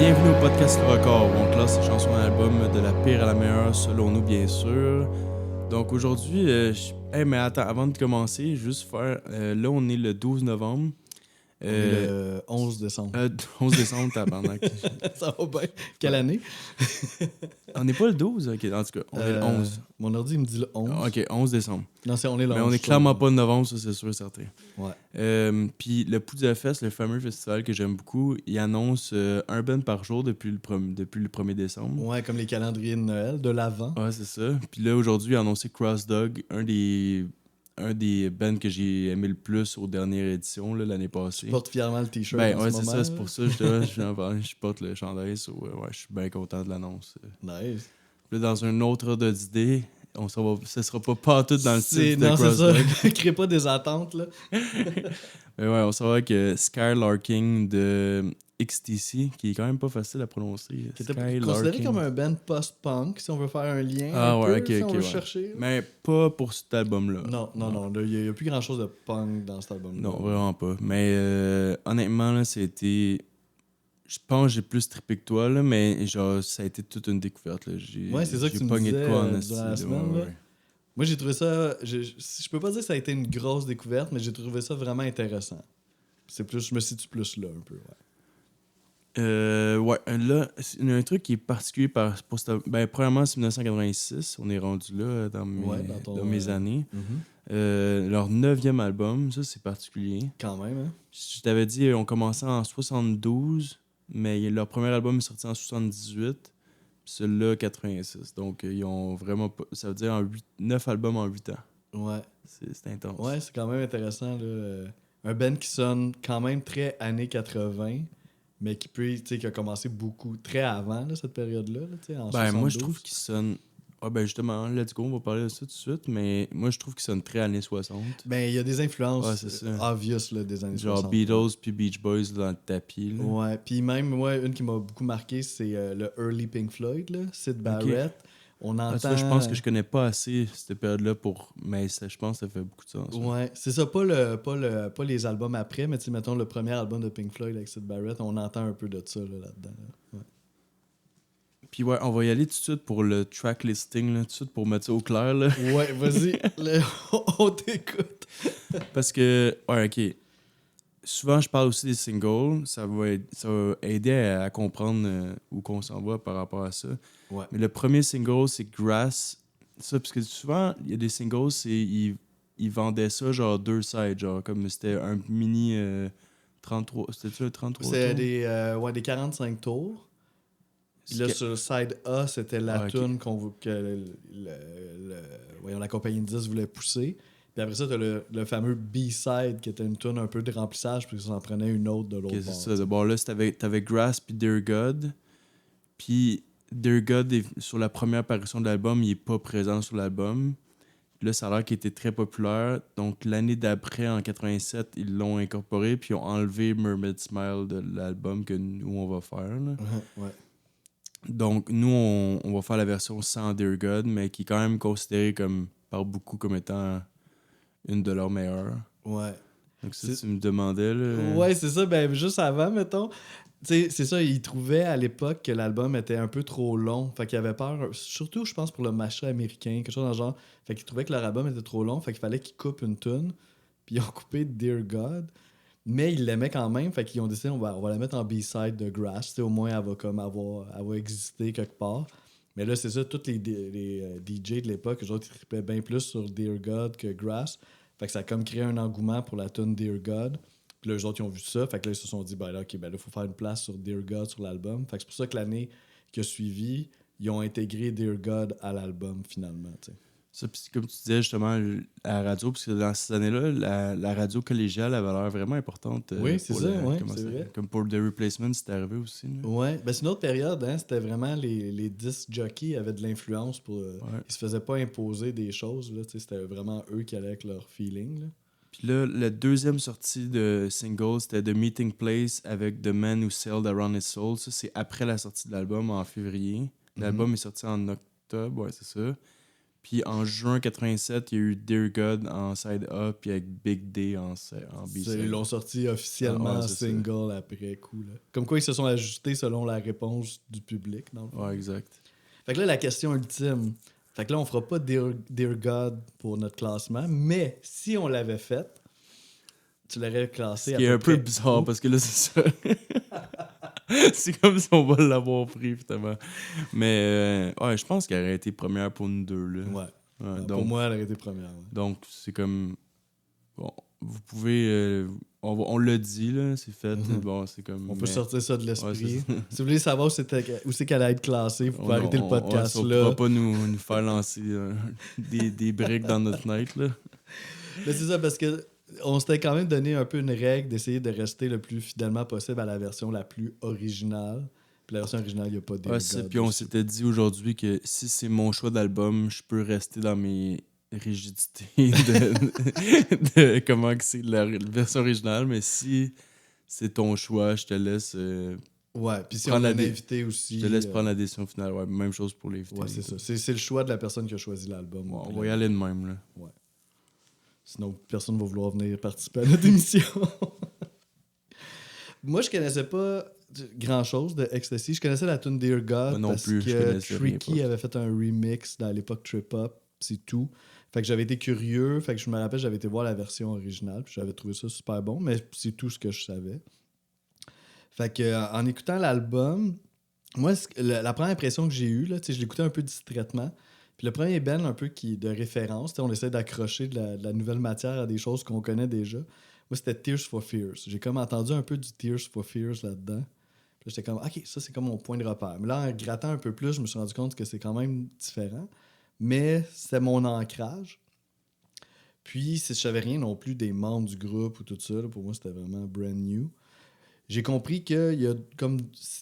Bienvenue au podcast Le Record, où on classe les chansons d'album de la pire à la meilleure, selon nous, bien sûr. Donc aujourd'hui, mais attends, avant de commencer, juste faire. Là, on est le 12 novembre. On est le 11 décembre. 11 décembre, tabarnak. Ça va bien. Quelle année? On n'est pas le 12, ok, en tout cas, on est le 11. Mon ordi me dit le 11. Ok, 11 décembre. Non, on est le 11. Mais on est clairement pas le novembre, ça c'est sûr et certain. Ouais. Puis le Poudre Fest, le fameux festival que j'aime beaucoup, il annonce un band par jour depuis le 1er décembre. Ouais, comme les calendriers de Noël, de l'Avent. Ouais, c'est ça. Puis là, aujourd'hui, il a annoncé Cross Dog, un des bands que j'ai aimé le plus aux dernières éditions, là, l'année passée. Tu portes fièrement le t-shirt. Ben, en ouais, ce c'est moment, ça, c'est pour ça que je porte le chandail. Ouais, je suis bien content de l'annonce. Nice. Là, dans un autre ordre d'idée, ce sera pas partout dans le style de Non, Cross c'est Dog. ça. Crée pas des attentes, là. Mais ouais, on saura que Skylarking de XTC, qui est quand même pas facile à prononcer. Qui était considéré comme un band post-punk, si on veut faire un lien. Ah ouais, peu, ok, si on veut ouais. chercher. Mais pas pour cet album-là. Non. Il n'y a plus grand-chose de punk dans cet album-là. Non, vraiment pas. Mais honnêtement, là, c'était. Je pense que j'ai plus trippé que toi, là, mais genre, ça a été toute une découverte. Là. Ouais, c'est ça que tu me pogné disais de quoi en durant esti, la là, semaine. ouais, Là. ouais. Moi, j'ai trouvé ça... Je peux pas dire que ça a été une grosse découverte, mais j'ai trouvé ça vraiment intéressant. C'est plus, je me situe plus là, un peu. Ouais, là, il y a un truc qui est particulier pour cette... Ben, premièrement, c'est 1986. On est rendu là dans mes années. Leur 9e album, ça, c'est particulier. Quand même, hein? Je t'avais dit, on commençait en 72, mais leur premier album est sorti en 78, puis celui-là, 86. Donc, ils ont vraiment pas... Ça veut dire 9 albums en 8 ans. Ouais. C'est intense. Ouais, c'est quand même intéressant, là. Un band qui sonne quand même très années 80, mais qui a commencé beaucoup, très avant, là, cette période-là, là, en 72. Moi, je trouve qu'ils sonnent... Ah ben justement, let's go, on va parler de ça tout de suite, mais moi, je trouve qu'ils sonnent très années 60. Ben, il y a des influences obvious, là, des années genre 60. Genre Beatles puis Beach Boys dans le tapis, là. Ouais, puis même, moi, une qui m'a beaucoup marqué, c'est le early Pink Floyd, là, Syd Barrett. Okay. On entend... Ça, je pense que je connais pas assez cette période-là mais je pense que ça fait beaucoup de sens. Ouais, c'est ça, pas les albums après, mais mettons le premier album de Pink Floyd avec Syd Barrett, on entend un peu de ça là-dedans. Là. Ouais. Puis ouais, on va y aller tout de suite pour le track listing, là, tout de suite pour mettre ça au clair. Là. Ouais, vas-y, on t'écoute. Parce que, ouais, ok. Souvent, je parle aussi des singles. Ça va aider à comprendre où qu'on s'en va par rapport à ça. Ouais. Mais le premier single, c'est Grass. Ça, parce que souvent, il y a des singles, ils vendaient ça genre 2 sides, genre comme c'était un mini 33. C'était-tu un 33 C'est tours? des 45 tours. Puis là, sur le side A, c'était la tune que la compagnie de 10 voulait pousser. Puis après ça, t'as le fameux B-side qui était une tune un peu de remplissage, puis ça en prenait une autre de l'autre bord. C'est ça. D'abord, là, t'avais Grass puis Dear God. Puis Dear God, sur la première apparition de l'album, il est pas présent sur l'album. Là, ça a l'air qu'il était très populaire. Donc, l'année d'après, en 87, ils l'ont incorporé, puis ils ont enlevé Mermaid Smile de l'album que nous, on va faire. Là. Ouais. Donc, nous, on va faire la version sans Dear God, mais qui est quand même considérée par beaucoup comme étant une de leurs meilleures. Ouais. Donc, ça, tu me demandais, là... Ouais, c'est ça. Ben, juste avant, mettons... T'sais, c'est ça, ils trouvaient à l'époque que l'album était un peu trop long. Fait qu'ils avaient peur, surtout, je pense, pour le marché américain, quelque chose dans le genre. Fait qu'ils trouvaient que leur album était trop long. Fait qu'il fallait qu'ils coupent une tune. Puis ils ont coupé Dear God. Mais ils l'aimaient quand même. Fait qu'ils ont décidé, on va la mettre en B-side de Grass. Au moins, elle va exister quelque part. Mais là, c'est ça, tous les DJ de l'époque, eux autres, ils trippaient bien plus sur Dear God que Grass. Fait que ça a comme créé un engouement pour la tune Dear God. Puis là, eux autres, ils ont vu ça. Fait que là, ils se sont dit, là, il faut faire une place sur Dear God sur l'album. Fait que c'est pour ça que l'année qui a suivi, ils ont intégré Dear God à l'album, finalement, t'sais. Ça, puis comme tu disais justement à la radio, parce que dans ces années-là, la radio collégiale avait l'air vraiment importante. Oui, c'est ça, c'est vrai. Comme pour The Replacement, c'était arrivé aussi. Là. Ouais, ben c'est une autre période, hein. C'était vraiment les disc jockeys avaient de l'influence pour. Ils se faisaient pas imposer des choses, là. C'était vraiment eux qui allaient avec leur feeling, là. Puis là, la deuxième sortie de single, c'était The Meeting Place avec The Man Who Sailed Around His Soul. Ça, c'est après la sortie de l'album en février. L'album est sorti en octobre, ouais, c'est ça. Puis en juin 87, il y a eu Dear God en side A, puis avec Big D en B-side. Ils l'ont sorti officiellement en single après coup. Là. Comme quoi, ils se sont ajustés selon la réponse du public, dans le fond. Ouais, exact. Fait que là, la question ultime. Fait que là, on fera pas Dear God pour notre classement, mais si on l'avait fait, tu l'aurais classé Ce qui est un peu bizarre, parce que là, c'est ça. C'est comme si on va l'avoir pris, finalement. Mais ouais, je pense qu'elle aurait été première pour nous deux. Là. Ouais. Donc, pour moi, elle aurait été première. Ouais. Donc, c'est comme... Bon, vous pouvez... on l'a dit, là, c'est fait. Bon, c'est comme... On peut sortir ça de l'esprit. Ouais, si vous voulez savoir où c'est qu'elle allait être classée, vous pouvez arrêter le podcast on là. On pourra pas nous faire lancer des briques dans notre fenêtre, là. Mais c'est ça, parce que on s'était quand même donné un peu une règle d'essayer de rester le plus fidèlement possible à la version la plus originale. Puis la version originale, il n'y a pas de Puis on s'était dit aujourd'hui que si c'est mon choix d'album, je peux rester dans mes rigidités de comment que c'est la version originale, mais si c'est ton choix, je te laisse... ouais, puis si on a un invité aussi... Je te laisse prendre la décision finale. Ouais, même chose pour l'invité. Ouais, c'est ça. C'est le choix de la personne qui a choisi l'album. Ouais, on va y aller de même, là. Ouais. Sinon, personne ne va vouloir venir participer à notre émission. Moi, je connaissais pas grand-chose de Ecstasy. Je connaissais la tune Dear God non parce plus, que Tricky avait fait un remix dans l'époque Trip Hop. C'est tout. Fait que j'avais été curieux. Fait que je me rappelle, j'avais été voir la version originale. Puis j'avais trouvé ça super bon. Mais c'est tout ce que je savais. Fait que en écoutant l'album, moi, la première impression que j'ai eue, là, je l'écoutais un peu distraitement. Puis le premier band un peu de référence, on essaie d'accrocher de la nouvelle matière à des choses qu'on connaît déjà. Moi, c'était Tears for Fears. J'ai comme entendu un peu du Tears for Fears là-dedans. Puis j'étais comme, OK, ça, c'est comme mon point de repère. Mais là, en grattant un peu plus, je me suis rendu compte que c'est quand même différent. Mais c'était mon ancrage. Puis, si je savais rien non plus des membres du groupe ou tout ça, là, pour moi, c'était vraiment brand new. J'ai compris que il y a comme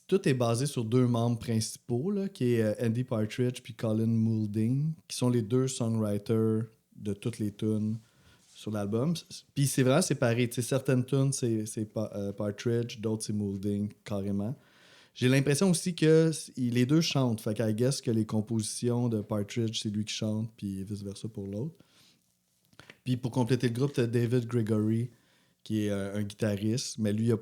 tout est basé sur deux membres principaux, là, qui est Andy Partridge puis Colin Moulding, qui sont les deux songwriters de toutes les tunes sur l'album. Puis c'est vraiment séparé. T'sais, certaines tunes, c'est Partridge, d'autres, c'est Moulding, carrément. J'ai l'impression aussi que les deux chantent. Fait qu'I guess que les compositions de Partridge, c'est lui qui chante, puis vice-versa pour l'autre. Puis pour compléter le groupe, t'as David Gregory, qui est un guitariste, mais lui, il a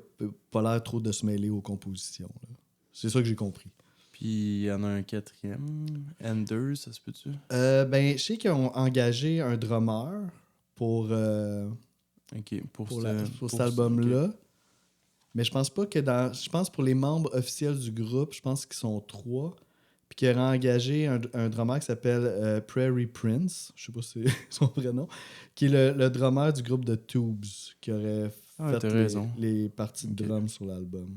pas l'air trop de se mêler aux compositions. Là. C'est ça que j'ai compris. Puis il y en a un quatrième, Anders, ça se peut-tu? Ben, je sais qu'ils ont engagé un drummer pour cet album-là. Okay. Mais je pense pas que je pense pour les membres officiels du groupe, je pense qu'ils sont 3. Puis qu'il aurait engagé un drummer qui s'appelle Prairie Prince, je sais pas si c'est son vrai nom, qui est le drummer du groupe de Tubes, qui aurait fait les parties de drum sur l'album.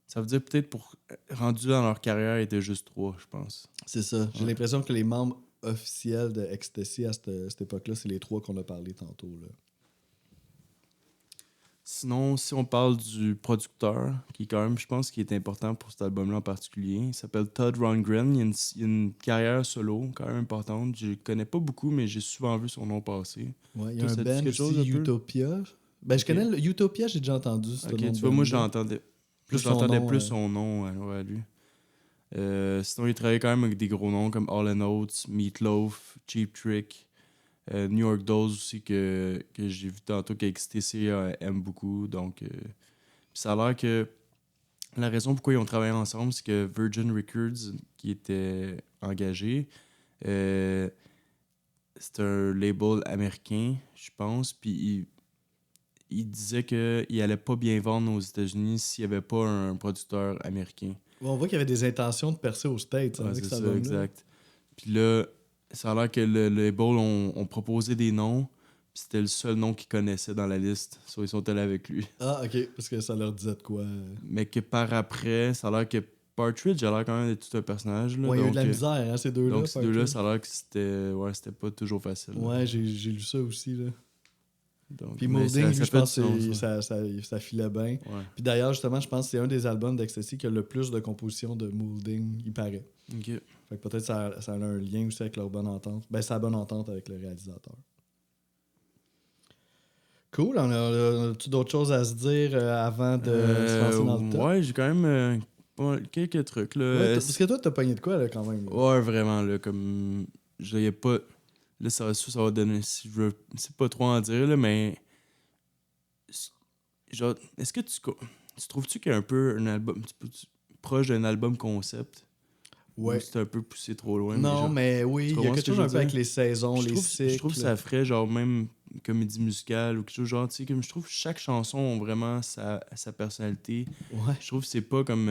Ça veut dire peut-être rendu dans leur carrière, ils étaient juste 3, je pense. C'est ça. J'ai l'impression que les membres officiels de Ecstasy à cette époque-là, c'est les 3 qu'on a parlé tantôt. Là. Sinon, si on parle du producteur, qui quand même, je pense, qui est important pour cet album-là en particulier, il s'appelle Todd Rundgren. Il a une carrière solo quand même importante. Je ne connais pas beaucoup, mais j'ai souvent vu son nom passer. Ouais, il y a un band aussi, Utopia. Ben, je connais Utopia, j'ai déjà entendu. Tu vois, moi, j'entendais plus son nom à lui. Sinon, il travaillait quand même avec des gros noms comme All & Oates, Meatloaf, Cheap Trick, New York Dolls aussi, que j'ai vu tantôt qu'XTC aime beaucoup. Donc, ça a l'air que la raison pourquoi ils ont travaillé ensemble, c'est que Virgin Records, qui était engagé, c'est un label américain, je pense, puis il disait qu'il allait pas bien vendre aux États-Unis s'il n'y avait pas un producteur américain. On voit qu'il y avait des intentions de percer aux States. Ouais, c'est ça, exact. Puis là, ça a l'air que le label ont proposé des noms, puis c'était le seul nom qu'ils connaissaient dans la liste. Soit ils sont allés avec lui. Ah, OK, parce que ça leur disait de quoi. Mais que par après, ça a l'air que Partridge a l'air quand même d'être tout un personnage. Là, ouais, il y a eu de la misère, hein, ces deux-là. Donc, ces deux-là, ça a l'air que c'était pas toujours facile. Ouais, j'ai lu ça aussi, là. Donc, puis Moulding, lui, je pense que ça filait bien. Ouais. Puis d'ailleurs, justement, je pense que c'est un des albums d'Ecstasy qui a le plus de compositions de Moulding, il paraît. OK. Fait que peut-être ça a un lien aussi avec leur bonne entente. Ben, c'est la bonne entente avec le réalisateur. Cool. On a-tu d'autres choses à se dire avant de se lancer dans le top? Ouais, j'ai quand même quelques trucs. Là. Ouais, parce que toi, t'as pogné de quoi, là, quand même? Là? Ouais, vraiment. Là, comme... Je voyais pas... Là, ça va donner... Si je veux, c'est pas trop en dire, là, mais... Genre, est-ce que tu trouves-tu qu'il y a un peu un album... proche d'un album concept? Ou Ouais. c'est un peu poussé trop loin, mais Non, genre... mais oui, Tu il y a comprends ce quelque que chose je veux un peu avec dire? les saisons, les Je trouve que cycles. ça ferait genre même comédie musicale ou quelque chose genre, tu sais, comme je trouve que chaque chanson a vraiment sa personnalité. Ouais. Je trouve que c'est pas comme...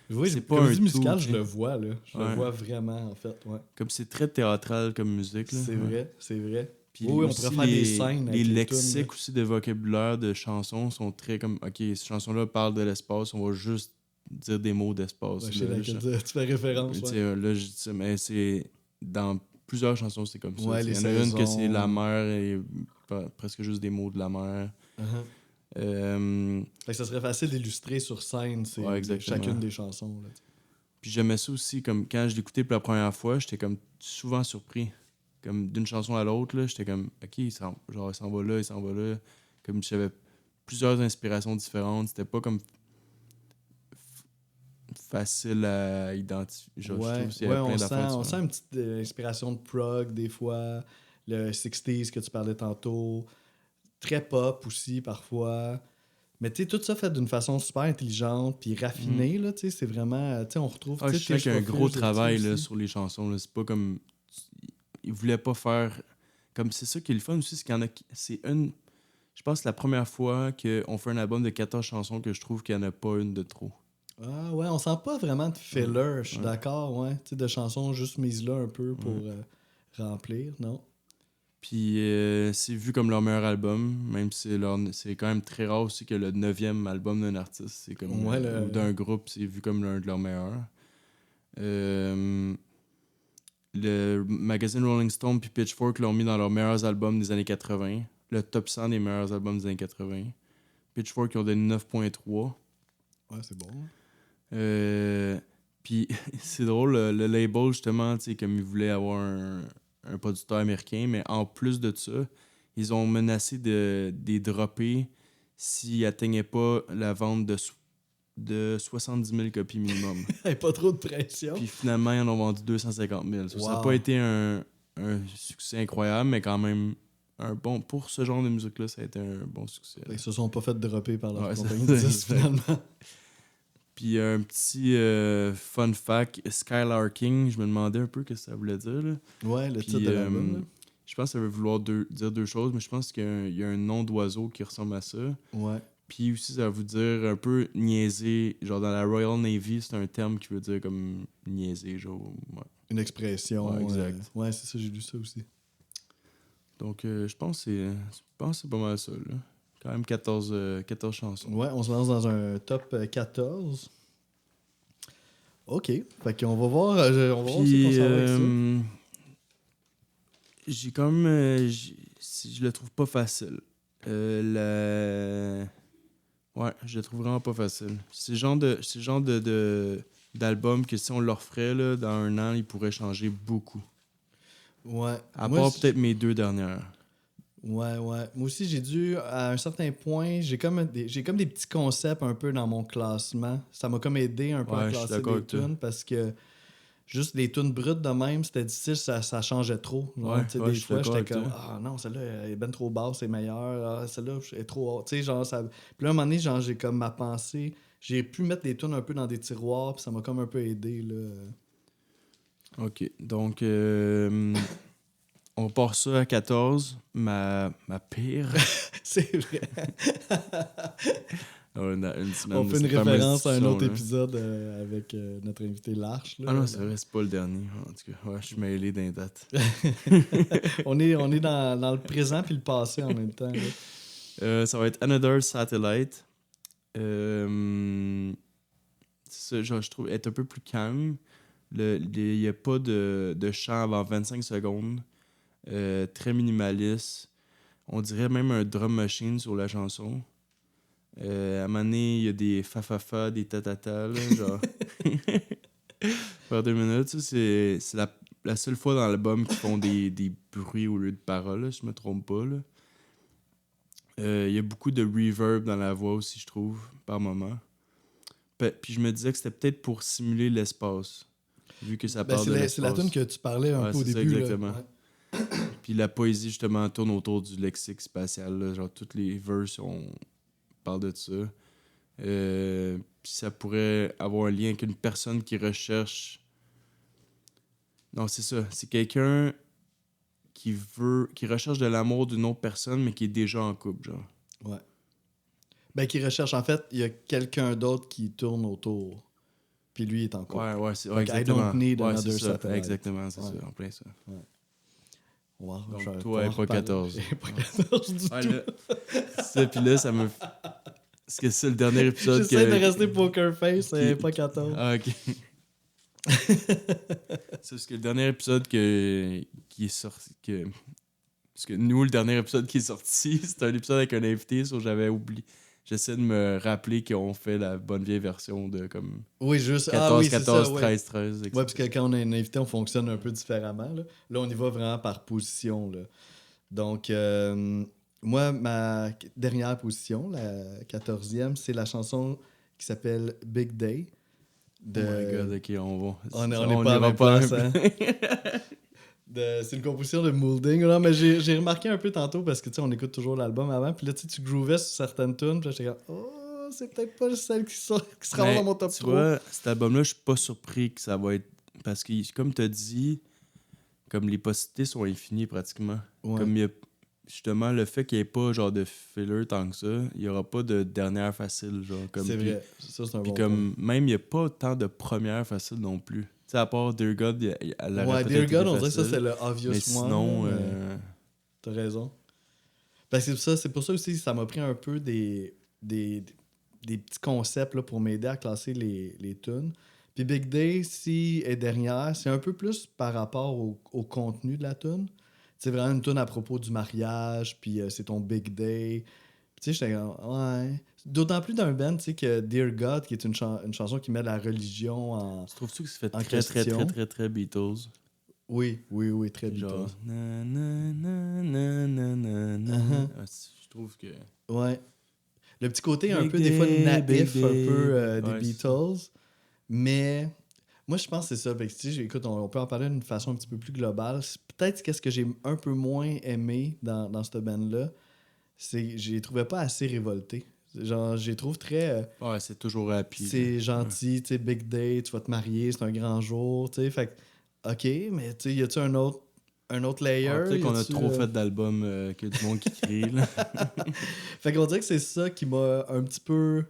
Oui, c'est pas un comédie tout, musicale, tu je sais. le vois, là. Je le Ouais. vois vraiment, en fait, ouais. Comme c'est très théâtral comme musique, là. C'est Ouais. vrai, c'est vrai. Puis Oui, on pourrait aussi, faire des scènes les avec les tunes, là. lexiques aussi de vocabulaire de chansons sont très comme, OK, cette chanson-là parle de l'espace, on va juste dire des mots d'espace. Ouais, je sais Là, laquelle tu fais référence, tu ouais. sais, là, je dis ça, mais c'est... Dans plusieurs chansons, c'est comme ça. Ouais, Il les y en a une que c'est la saisons. mer et presque juste des mots de la mer. Uh-huh. Euh, Fait que ça serait facile d'illustrer sur scène ouais, exactement. chacune des chansons, là. Puis j'aimais ça aussi, comme quand je l'écoutais pour la première fois, j'étais comme souvent surpris. Comme d'une chanson à l'autre, là, j'étais comme, OK, genre, il s'en va là, il s'en va là. Comme j'avais plusieurs inspirations différentes. C'était pas comme facile à identifier. Genre, je trouve Ouais, qu'il y ouais, avait plein on d'affaires sent différentes. une petite inspiration de prog des fois, le 60s que tu parlais tantôt, très pop aussi parfois. Mais tu sais, tout ça fait d'une façon super intelligente puis Mhm. raffinée, là, tu sais, c'est vraiment... Tu sais, on retrouve, Ah, tu je sais, sens Tears qu'il y a un for gros Fears là-dessus travail là, aussi. sur les chansons. Là. C'est pas comme. Ils voulaient pas faire. Comme c'est ça qui est le fun aussi, c'est qu'il y en a. C'est une. Je pense que c'est la première fois qu'on fait un album de 14 chansons que je trouve qu'il n'y en a pas une de trop. Ah ouais, on sent pas vraiment de filler, Ouais, je suis ouais, d'accord, ouais. Tu sais, de chansons juste mises là un peu pour ouais. remplir, non? Puis c'est vu comme leur meilleur album, même si c'est quand même très rare aussi que le 9e album d'un artiste, c'est comme Ouais, ou d'un groupe, c'est vu comme l'un de leurs meilleurs. Euh, le magazine Rolling Stone puis Pitchfork l'ont mis dans leurs meilleurs albums des années 80, le top 100 des meilleurs albums des années 80. Pitchfork ils ont donné 9.3. Ouais, c'est bon. Euh, puis c'est drôle, le label, justement, tu sais, comme ils voulaient avoir un producteur américain, mais en plus de ça, ils ont menacé de les dropper s'ils n'atteignaient pas la vente de 70 000 copies minimum. Hey, pas trop de pression. Puis finalement, ils en ont vendu 250 000. Ça n'a pas Wow. été un succès incroyable, mais quand même, pour ce genre de musique-là, ça a été un bon succès. Fait qu'ils se sont pas fait dropper par leur Ouais, compagnie de disques, exact. finalement. Puis un petit fun fact, Skylarking, je me demandais un peu ce que ça voulait dire. Là. Ouais, le titre Puis de l'album, là. je pense que ça veut vouloir dire deux choses, mais je pense qu'il y a un nom d'oiseau qui ressemble à ça. Ouais. Puis aussi, ça veut dire un peu niaiser. Genre dans la Royal Navy, c'est un terme qui veut dire comme niaiser. Genre, ouais. Une expression. Ouais, exact. Ouais, c'est ça, j'ai lu ça aussi. Donc je pense que c'est pas mal ça. Là. Quand même 14 chansons. Ouais, on se lance dans un top 14. OK. Fait qu'on va voir, on va voir ce qu'on Puis s'en va avec ça. j'ai quand même. Je le trouve pas facile. Ouais, je le trouve vraiment pas facile. C'est le genre d'album que si on le referait là, dans un an, il pourrait changer beaucoup. Ouais. À Moi, part peut-être mes deux dernières. ouais, ouais. Moi aussi, j'ai dû, à un certain point, j'ai comme des petits concepts un peu dans mon classement. Ça m'a comme aidé un peu à Ouais, je suis classer d'accord des avec toi. tunes parce que juste les tunes brutes de même, c'était difficile, ça changeait trop. Genre, Ouais, tu sais, ouais, des je suis fois, d'accord j'étais avec comme, toi. ah non, celle-là, elle est ben trop basse, c'est meilleur. Ah, celle-là, elle est trop haute. Tu sais, genre, ça. Puis là, à un moment donné, genre, j'ai comme ma pensée. J'ai pu mettre les tunes un peu dans des tiroirs, puis ça m'a comme un peu aidé, là. Ok, donc on part ça à 14. Ma pire. C'est vrai. Une On semaine de fait une cette fameuse référence à un discussion, autre là. épisode avec notre invité Larche, là. Ah non, c'est vrai, c'est pas le dernier. En tout cas, ouais, je suis mêlé d'un date. On est dans le présent puis le passé en même temps, là. Ça va être Another Satellite. C'est ça, genre, je trouve être un peu plus calme. Il n'y a pas de chant avant 25 secondes. Très minimaliste. On dirait même un drum machine sur la chanson. À un moment donné, il y a des fa-fa-fa, des ta-ta-ta, là, genre. Par 2 minutes, ça, c'est la seule fois dans l'album qu'ils font des bruits au lieu de paroles, là, si je me trompe pas. Là. Il y a beaucoup de reverb dans la voix aussi, je trouve, par moment. Puis je me disais que c'était peut-être pour simuler l'espace, vu que ça Ben, parle de c'est la tune l'espace. que tu parlais un Ouais, peu au c'est ça, début, là. exactement. Ouais. Puis la poésie, justement, tourne autour du lexique spatial. Là. Genre, toutes les verses, parle de ça. Puis ça pourrait avoir un lien avec une personne qui recherche... Non, c'est ça. C'est quelqu'un qui recherche de l'amour d'une autre personne, mais qui est déjà en couple, genre. Ouais. Ben, qui recherche, en fait, il y a quelqu'un d'autre qui tourne autour. Puis lui est en couple. Ouais, c'est Like, exactement. I don't need Ouais, another c'est ça. satellite. Exactement, c'est Ouais. ça, en plein ça. Ouais. Wow, Donc, toi, elle est pas 14. J'ai pas 14 du Ouais, tout. là, ça, puis là, ça me... Parce que c'est le dernier épisode J'essaie que... de rester poker face, elle est pas 14. Ah, ok. C'est parce que le dernier épisode qui est sorti... Parce que nous, le dernier épisode qui est sorti, c'était un épisode avec un invité, so j'avais oublié. J'essaie de me rappeler qu'on fait la bonne vieille version de comme Oui, juste. 14, c'est 14, ça, 13, 13, etc. Ouais, parce que quand on a un invité, on fonctionne un peu différemment. Là on y va vraiment par position. Là. Donc, moi, ma dernière position, la 14e, c'est la chanson qui s'appelle Big Day. Oh my god, ok, on va. On n'est pas à la même place, hein? C'est une composition de Moulding. Non, mais j'ai remarqué un peu tantôt parce que tu sais, on écoute toujours l'album avant. Puis là, tu groovais sur certaines tunes. Puis là, j'étais comme, oh, c'est peut-être pas celle qui sera dans mon top 3. Tu vois, cet album-là, je suis pas surpris que ça va être. Parce que, comme tu as dit, comme les possibilités sont infinies pratiquement. Ouais. Comme il y a justement le fait qu'il n'y ait pas genre de filler tant que ça, il n'y aura pas de dernière facile. Genre, comme, C'est puis, vrai. Ça, c'est un puis bon comme, même, il n'y a pas tant de première facile non plus. Tu sais, à part Dear God, elle aurait Ouais, peut-être Dear God, été on dirait que ça, facile. c'est le obvious Mais one. sinon, là, mais t'as raison. Parce que c'est pour ça aussi que ça m'a pris un peu des petits concepts là, pour m'aider à classer les tunes. Puis Big Day, si est dernière, c'est un peu plus par rapport au contenu de la tune. C'est vraiment une tune à propos du mariage, puis c'est ton Big Day. Puis tu sais, j'étais comme, ouais. D'autant plus d'un band, tu sais, que Dear God, qui est une chanson qui met la religion en. tu trouves-tu que ça fait En très, très, question. très, très, très Beatles? Oui, très Genre, Beatles. na, na, na, na, na, na, na. Uh-huh. Je trouve que... Ouais. Le petit côté un Big peu, des fois, day, naïf, big un day, peu des ouais, c'est ça. Beatles. Mais moi, je pense que c'est ça. Fait que, tu sais, écoute, on peut en parler d'une façon un petit peu plus globale. Peut-être qu'est-ce que j'ai un peu moins aimé dans cette band-là, c'est que je les trouvais pas assez révoltés. Genre, je les trouve très... Ouais, c'est toujours happy. c'est là. gentil, tu sais, big day, tu vas te marier, c'est un grand jour, tu sais. Fait que, OK, mais tu sais, y a-tu un autre layer? Ouais, peut-être qu'on a Y a-tu, trop fait d'albums que du monde qui crie. Là. Fait qu'on dirait que c'est ça qui m'a un petit peu...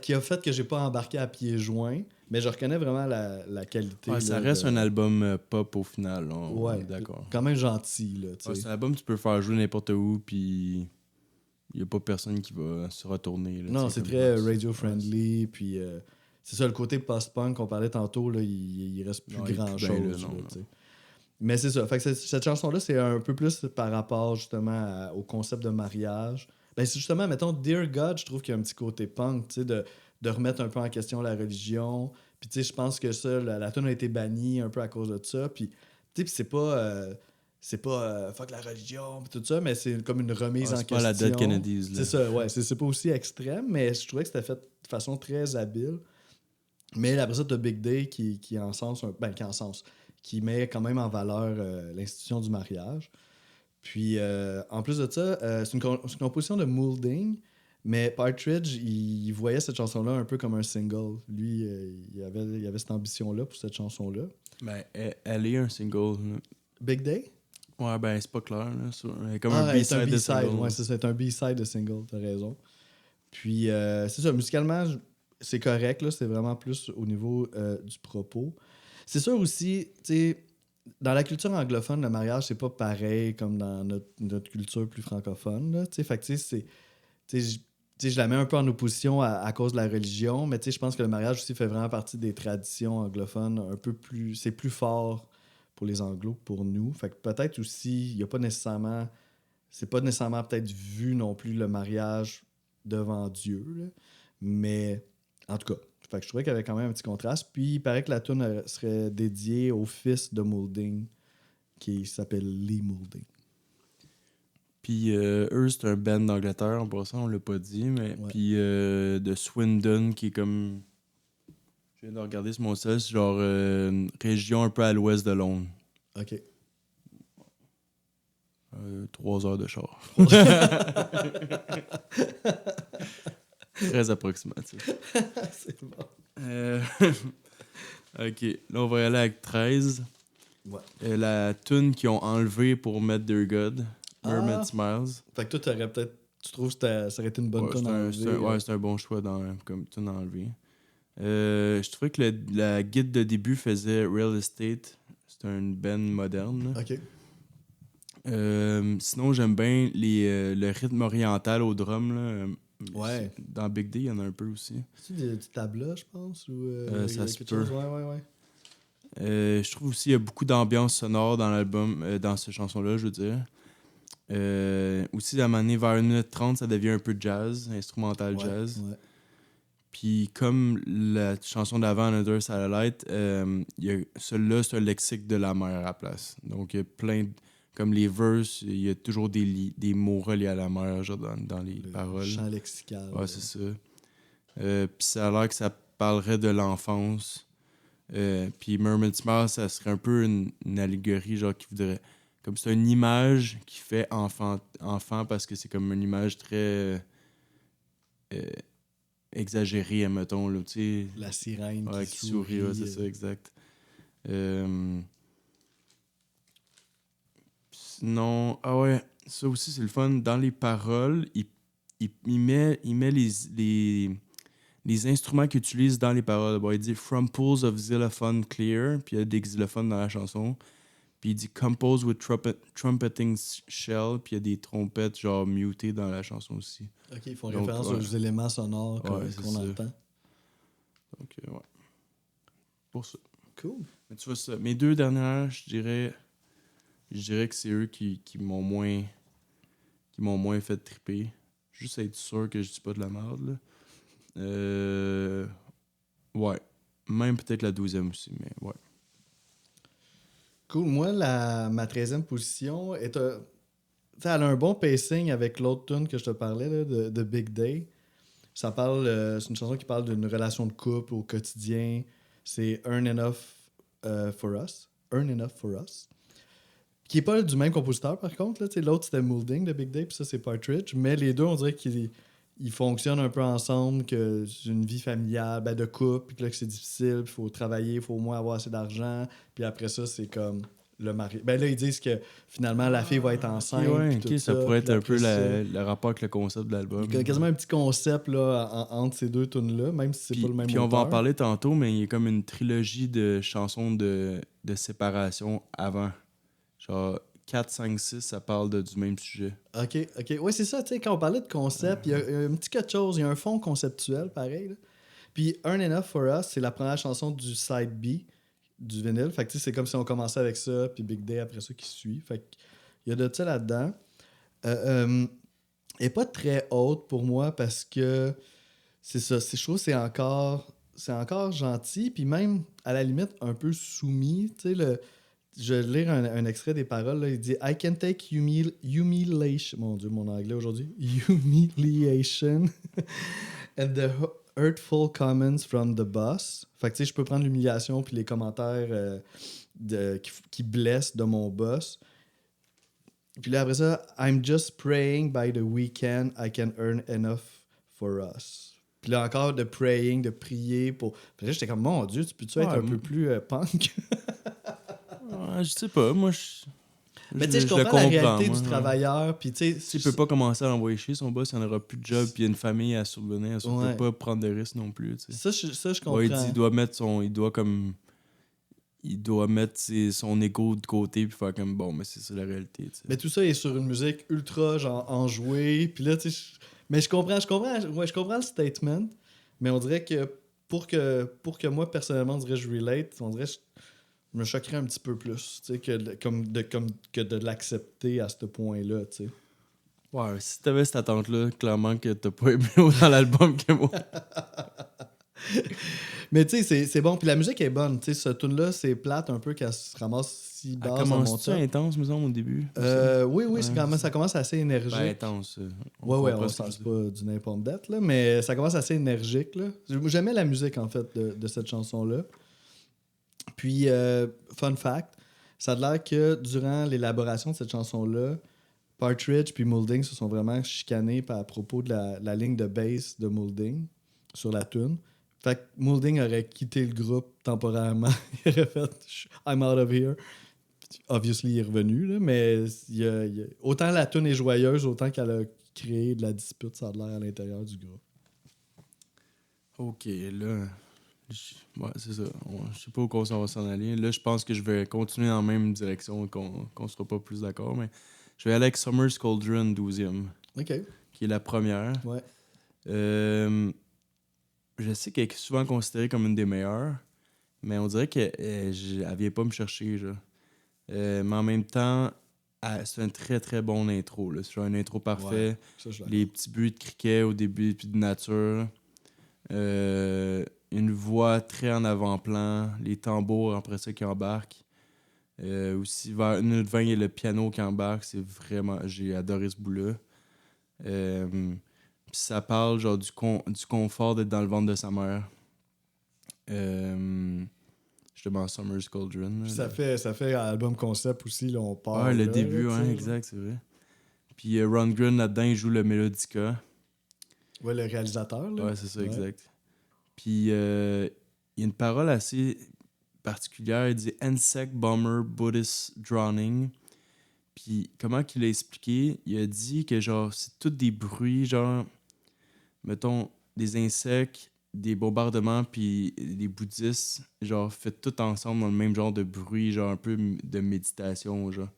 qui a fait que j'ai pas embarqué à pieds joints, mais je reconnais vraiment la qualité. Ouais, ça là, reste un album pop au final. Là, on Ouais, est d'accord. quand même gentil, là, tu Ouais, sais. c'est un album que tu peux faire jouer n'importe où, puis il n'y a pas personne qui va se retourner. Là, Non, tu sais, c'est comme très ça. radio-friendly, puis c'est ça, le côté post-punk qu'on parlait tantôt, là, il reste plus Non, il est plus grand-chose, bien là, non, là, non. tu sais. Mais c'est ça, fait que cette chanson-là, c'est un peu plus par rapport, justement, au concept de mariage. Ben, c'est justement, mettons, Dear God, je trouve qu'il y a un petit côté punk, tu sais, de remettre un peu en question la religion. Puis, tu sais, je pense que ça, la tune a été bannie un peu à cause de ça. Puis, tu sais, puis c'est pas fuck la religion, puis tout ça, mais c'est comme une remise Ah, en c'est pas question. la Dead Kennedys. Là. C'est ça, ouais. C'est pas aussi extrême, mais je trouvais que c'était fait de façon très habile. Mais après ça, t'as Big Day qui encense qui met quand même en valeur l'institution du mariage. Puis, en plus de ça, c'est une composition de Moulding, mais Partridge, il voyait cette chanson-là un peu comme un single. Lui, il avait cette ambition-là pour cette chanson-là. Ben, elle est un single. Là. Big Day? Ouais, ben, c'est pas clair. Là. Elle est comme Ah, un c'est un B-side de B-side. single. Ouais, c'est un B-side de single, t'as raison. Puis, c'est ça, musicalement, c'est correct, là, c'est vraiment plus au niveau du propos. C'est sûr aussi, tu sais, dans la culture anglophone, le mariage, c'est pas pareil comme dans notre culture plus francophone, là, tu sais, fait que, tu sais, je la mets un peu en opposition à cause de la religion, mais tu sais, je pense que le mariage aussi fait vraiment partie des traditions anglophones un peu plus... C'est plus fort pour les anglos que pour nous. Fait que peut-être aussi, il y a pas nécessairement... C'est pas nécessairement peut-être vu non plus le mariage devant Dieu, là. Mais en tout cas, fait que je trouvais qu'il y avait quand même un petit contraste. Puis il paraît que la tune serait dédiée au fils de Moulding, qui s'appelle Lee Moulding. Puis eux, c'est un band d'Angleterre, en passant, on l'a pas dit, mais Ouais. puis de Swindon, qui est comme... Je viens de regarder sur mon site, c'est genre région un peu à l'ouest de Londres. OK. 3 heures de char. Très approximatif. C'est bon. Ok, là on va y aller avec 13. Ouais. La tune qu'ils ont enlevée pour mettre Dear God, Mermaid Ah. Smiles. Fait que toi, t'aurais peut-être. Tu trouves que ça aurait été une bonne Ouais, tonne à enlever, ouais, c'est un bon choix comme tune à enlever. Je trouvais que la guide de début faisait Real Estate. C'est une band moderne. Là. Ok. Sinon, j'aime bien le rythme oriental au drum. Là. Ouais. Dans Big D, il y en a un peu aussi. C'est du tabla, je pense, ou Ça se quelque peut. chose? Ouais. Je trouve aussi qu'il y a beaucoup d'ambiance sonore dans l'album, dans cette chanson-là, je veux dire. Aussi, à un moment donné, vers 1 minute 30, ça devient un peu jazz, instrumental jazz. Ouais. Puis comme la chanson d'avant, Another Satellite, celui-là, c'est un lexique de la mer à la place. Donc, il y a plein de... Comme les verses, il y a toujours des mots reliés à la mer, genre dans les paroles. Chant lexical. Ouais, c'est ça. Puis ça a l'air que ça parlerait de l'enfance. Puis Mermaid Smile, ça serait un peu une allégorie, genre qui voudrait... Comme c'est une image qui fait enfant parce que c'est comme une image très exagérée, admettons, là, tu sais. La sirène Ouais, qui sourit, ouais, c'est ça, exact. Sinon, ah ouais, ça aussi c'est le fun. Dans les paroles, il met les instruments qu'il utilise dans les paroles. Bon, il dit From pools of xylophone clear, puis il y a des xylophones dans la chanson. Puis il dit Compose with trumpeting shell, puis il y a des trompettes genre mutées dans la chanson aussi. Ok, ils font Donc, référence ouais. aux éléments sonores c'est qu'on ça. entend. Donc, ouais. Pour ça. Cool. Mais tu vois ça. Mes 2 dernières, je dirais que c'est eux qui m'ont moins fait triper. Juste être sûr que je dis pas de la merde, là. Ouais. Même peut-être la 12e aussi, mais ouais. Cool. Moi, ma 13e position est elle a un bon pacing avec l'autre tune que je te parlais, là, de Big Day. Ça parle, c'est une chanson qui parle d'une relation de couple au quotidien. C'est Earn Enough for Us. Earn Enough for Us. Qui est pas du même compositeur, par contre. Là, l'autre, c'était Moulding de Big Day, puis ça, c'est Partridge. Mais les deux, on dirait qu'ils fonctionnent un peu ensemble, que c'est une vie familiale, de couple, puis que c'est difficile, puis il faut travailler, il faut au moins avoir assez d'argent. Puis après ça, c'est comme le mari. Là, ils disent que finalement, la fille va être enceinte. Ouais, puis tout ça pourrait être puis un peu après le rapport avec le concept de l'album. il y a quasiment un petit concept là, entre ces deux tunes-là, même si c'est pas le même Puis on va en auteur. parler tantôt, mais il y a comme une trilogie de chansons de séparation avant. Genre 4, 5, 6, ça parle du même sujet. OK. Ouais, c'est ça, tu sais, quand on parlait de concept, il y a un petit quelque chose, il y a un fond conceptuel, pareil. Là. Puis Earn Enough for Us, c'est la première chanson du side B du vinyle. Fait que tu sais, c'est comme si on commençait avec ça, puis Big Day après ça qui suit. Fait qu'il y a de ça là-dedans. Elle n'est pas très haute pour moi parce que c'est ça, je trouve que c'est encore gentil, puis même, à la limite, un peu soumis. Tu sais, je vais lire un extrait des paroles. Là. Il dit « I can take humiliation... » Mon Dieu, mon anglais aujourd'hui. « Humiliation and the hurtful comments from the boss. » Fait que tu sais, je peux prendre l'humiliation puis les commentaires qui blessent de mon boss. Puis là, après ça, « I'm just praying by the weekend I can earn enough for us. » Puis là encore, de praying, de prier pour... Puis là, j'étais comme, mon Dieu, tu peux-tu être un peu plus punk? Je sais pas, moi, Mais tu sais, je comprends la réalité du travailleur, puis tu sais... S'il peut pas commencer à l'envoyer chier, son boss, il n'en aura plus de job, puis il y a une famille à survenir, il peut pas prendre de risques non plus, tu sais. Ça, je comprends. Ouais, il dit, il doit mettre son ego de côté puis faire comme bon, mais c'est ça la réalité. T'sais. Mais tout ça est sur une musique ultra genre enjouée. Puis là, tu sais, mais je comprends le statement, mais on dirait que pour que moi personnellement, on dirait je relate, on dirait je me choquerais un petit peu plus, tu sais, que de l'accepter à ce point-là, tu sais. Ouais, si t'avais cette attente-là, clairement que t'as pas aimé autant l'album que moi. Mais tu sais, c'est bon. Puis la musique est bonne. Tu sais, ce tune-là, c'est plate un peu qu'elle se ramasse si basse. Elle commence-tu intense, me semble, au début? Oui, ça commence assez énergique. Ben, intense. On sent pas du n'importe dette, là, mais ça commence assez énergique. Là. J'aimais la musique, en fait, de cette chanson-là. Puis, fun fact, ça a l'air que durant l'élaboration de cette chanson-là, Partridge puis Moulding se sont vraiment chicanés à propos de la ligne de bass de Moulding sur la tune. Fait que Moulding aurait quitté le groupe temporairement. Il aurait fait I'm out of here. Obviously, il est revenu, là, mais autant la tune est joyeuse, autant qu'elle a créé de la dispute, ça a l'air à l'intérieur du groupe. Ok, là. Ouais, c'est ça. Je sais pas où on va s'en aller. Là, je pense que je vais continuer dans la même direction, qu'on sera pas plus d'accord, mais je vais aller avec Summer's Cauldron 12e, OK. qui est la première. Ouais. Je sais qu'elle est souvent considérée comme une des meilleures, mais on dirait qu'elle vient pas me chercher, genre. Mais en même temps, c'est un très très bon intro. Là. C'est genre un intro parfait. Ouais, ça, je Les petits bruits de criquet au début, puis de nature. Une voix très en avant-plan. Les tambours après ça qui embarquent. Aussi, vers 1h20, il y a le piano qui embarque. C'est vraiment... J'ai adoré ce bout-là. Puis ça parle genre du confort d'être dans le ventre de sa mère. Justement, Summer's Cauldron. Puis ça fait album concept aussi, là, on part. Ah, le là, début, là, ouais, exact, c'est vrai. Puis Ron Grun, là-dedans, il joue le Melodica. Ouais, le réalisateur, là. Ouais, c'est ça, Ouais. exact. Puis il y a une parole assez particulière. Il dit « Insect Bomber Buddhist Drowning ». Puis comment qu'il a expliqué? Il a dit que genre c'est tous des bruits, genre, mettons, des insectes, des bombardements, puis des bouddhistes, genre, fait tout ensemble dans le même genre de bruit, genre un peu de méditation, genre.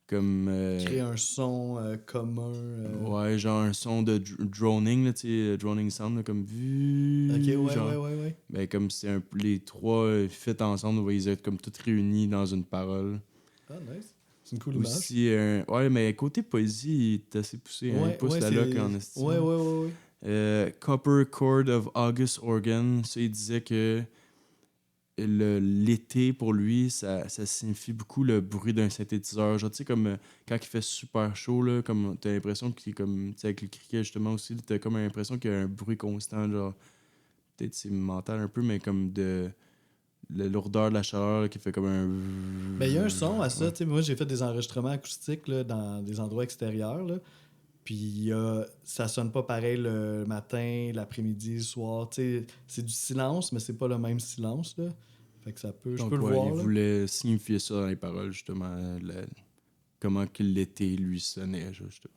Comme... Créer un son commun. Ouais, genre un son de droning, là, tu sais, droning sound, là, comme vu. Ok, ouais, genre, ouais. ben, comme c'est les trois faits ensemble, où ils être comme tous réunis dans une parole. Ah, nice. C'est une cool image. Aussi, ouais, mais côté poésie, il est assez poussé. Hein, il pousse la loque en estime. Ouais. Copper Chord of August Organ, ça, il disait que l'été, pour lui, ça signifie beaucoup le bruit d'un synthétiseur. Genre, tu sais, comme quand il fait super chaud, là, comme t'as l'impression qu'il est comme, tu sais, avec le criquet, justement, aussi, t'as comme l'impression qu'il y a un bruit constant, genre, peut-être c'est mental un peu, mais comme de la lourdeur de la chaleur là, qui fait comme un... Ben, il y a un son à ça. Ouais. Tu sais, moi, j'ai fait des enregistrements acoustiques là, dans des endroits extérieurs. Là. Puis ça sonne pas pareil le matin, l'après-midi, le soir. Tu sais, c'est du silence, mais c'est pas le même silence. Là. Fait que ça peut. Je Donc, peux le ouais, voir. il Là. voulait signifier ça dans les paroles, justement, comment que l'été lui sonnait, justement.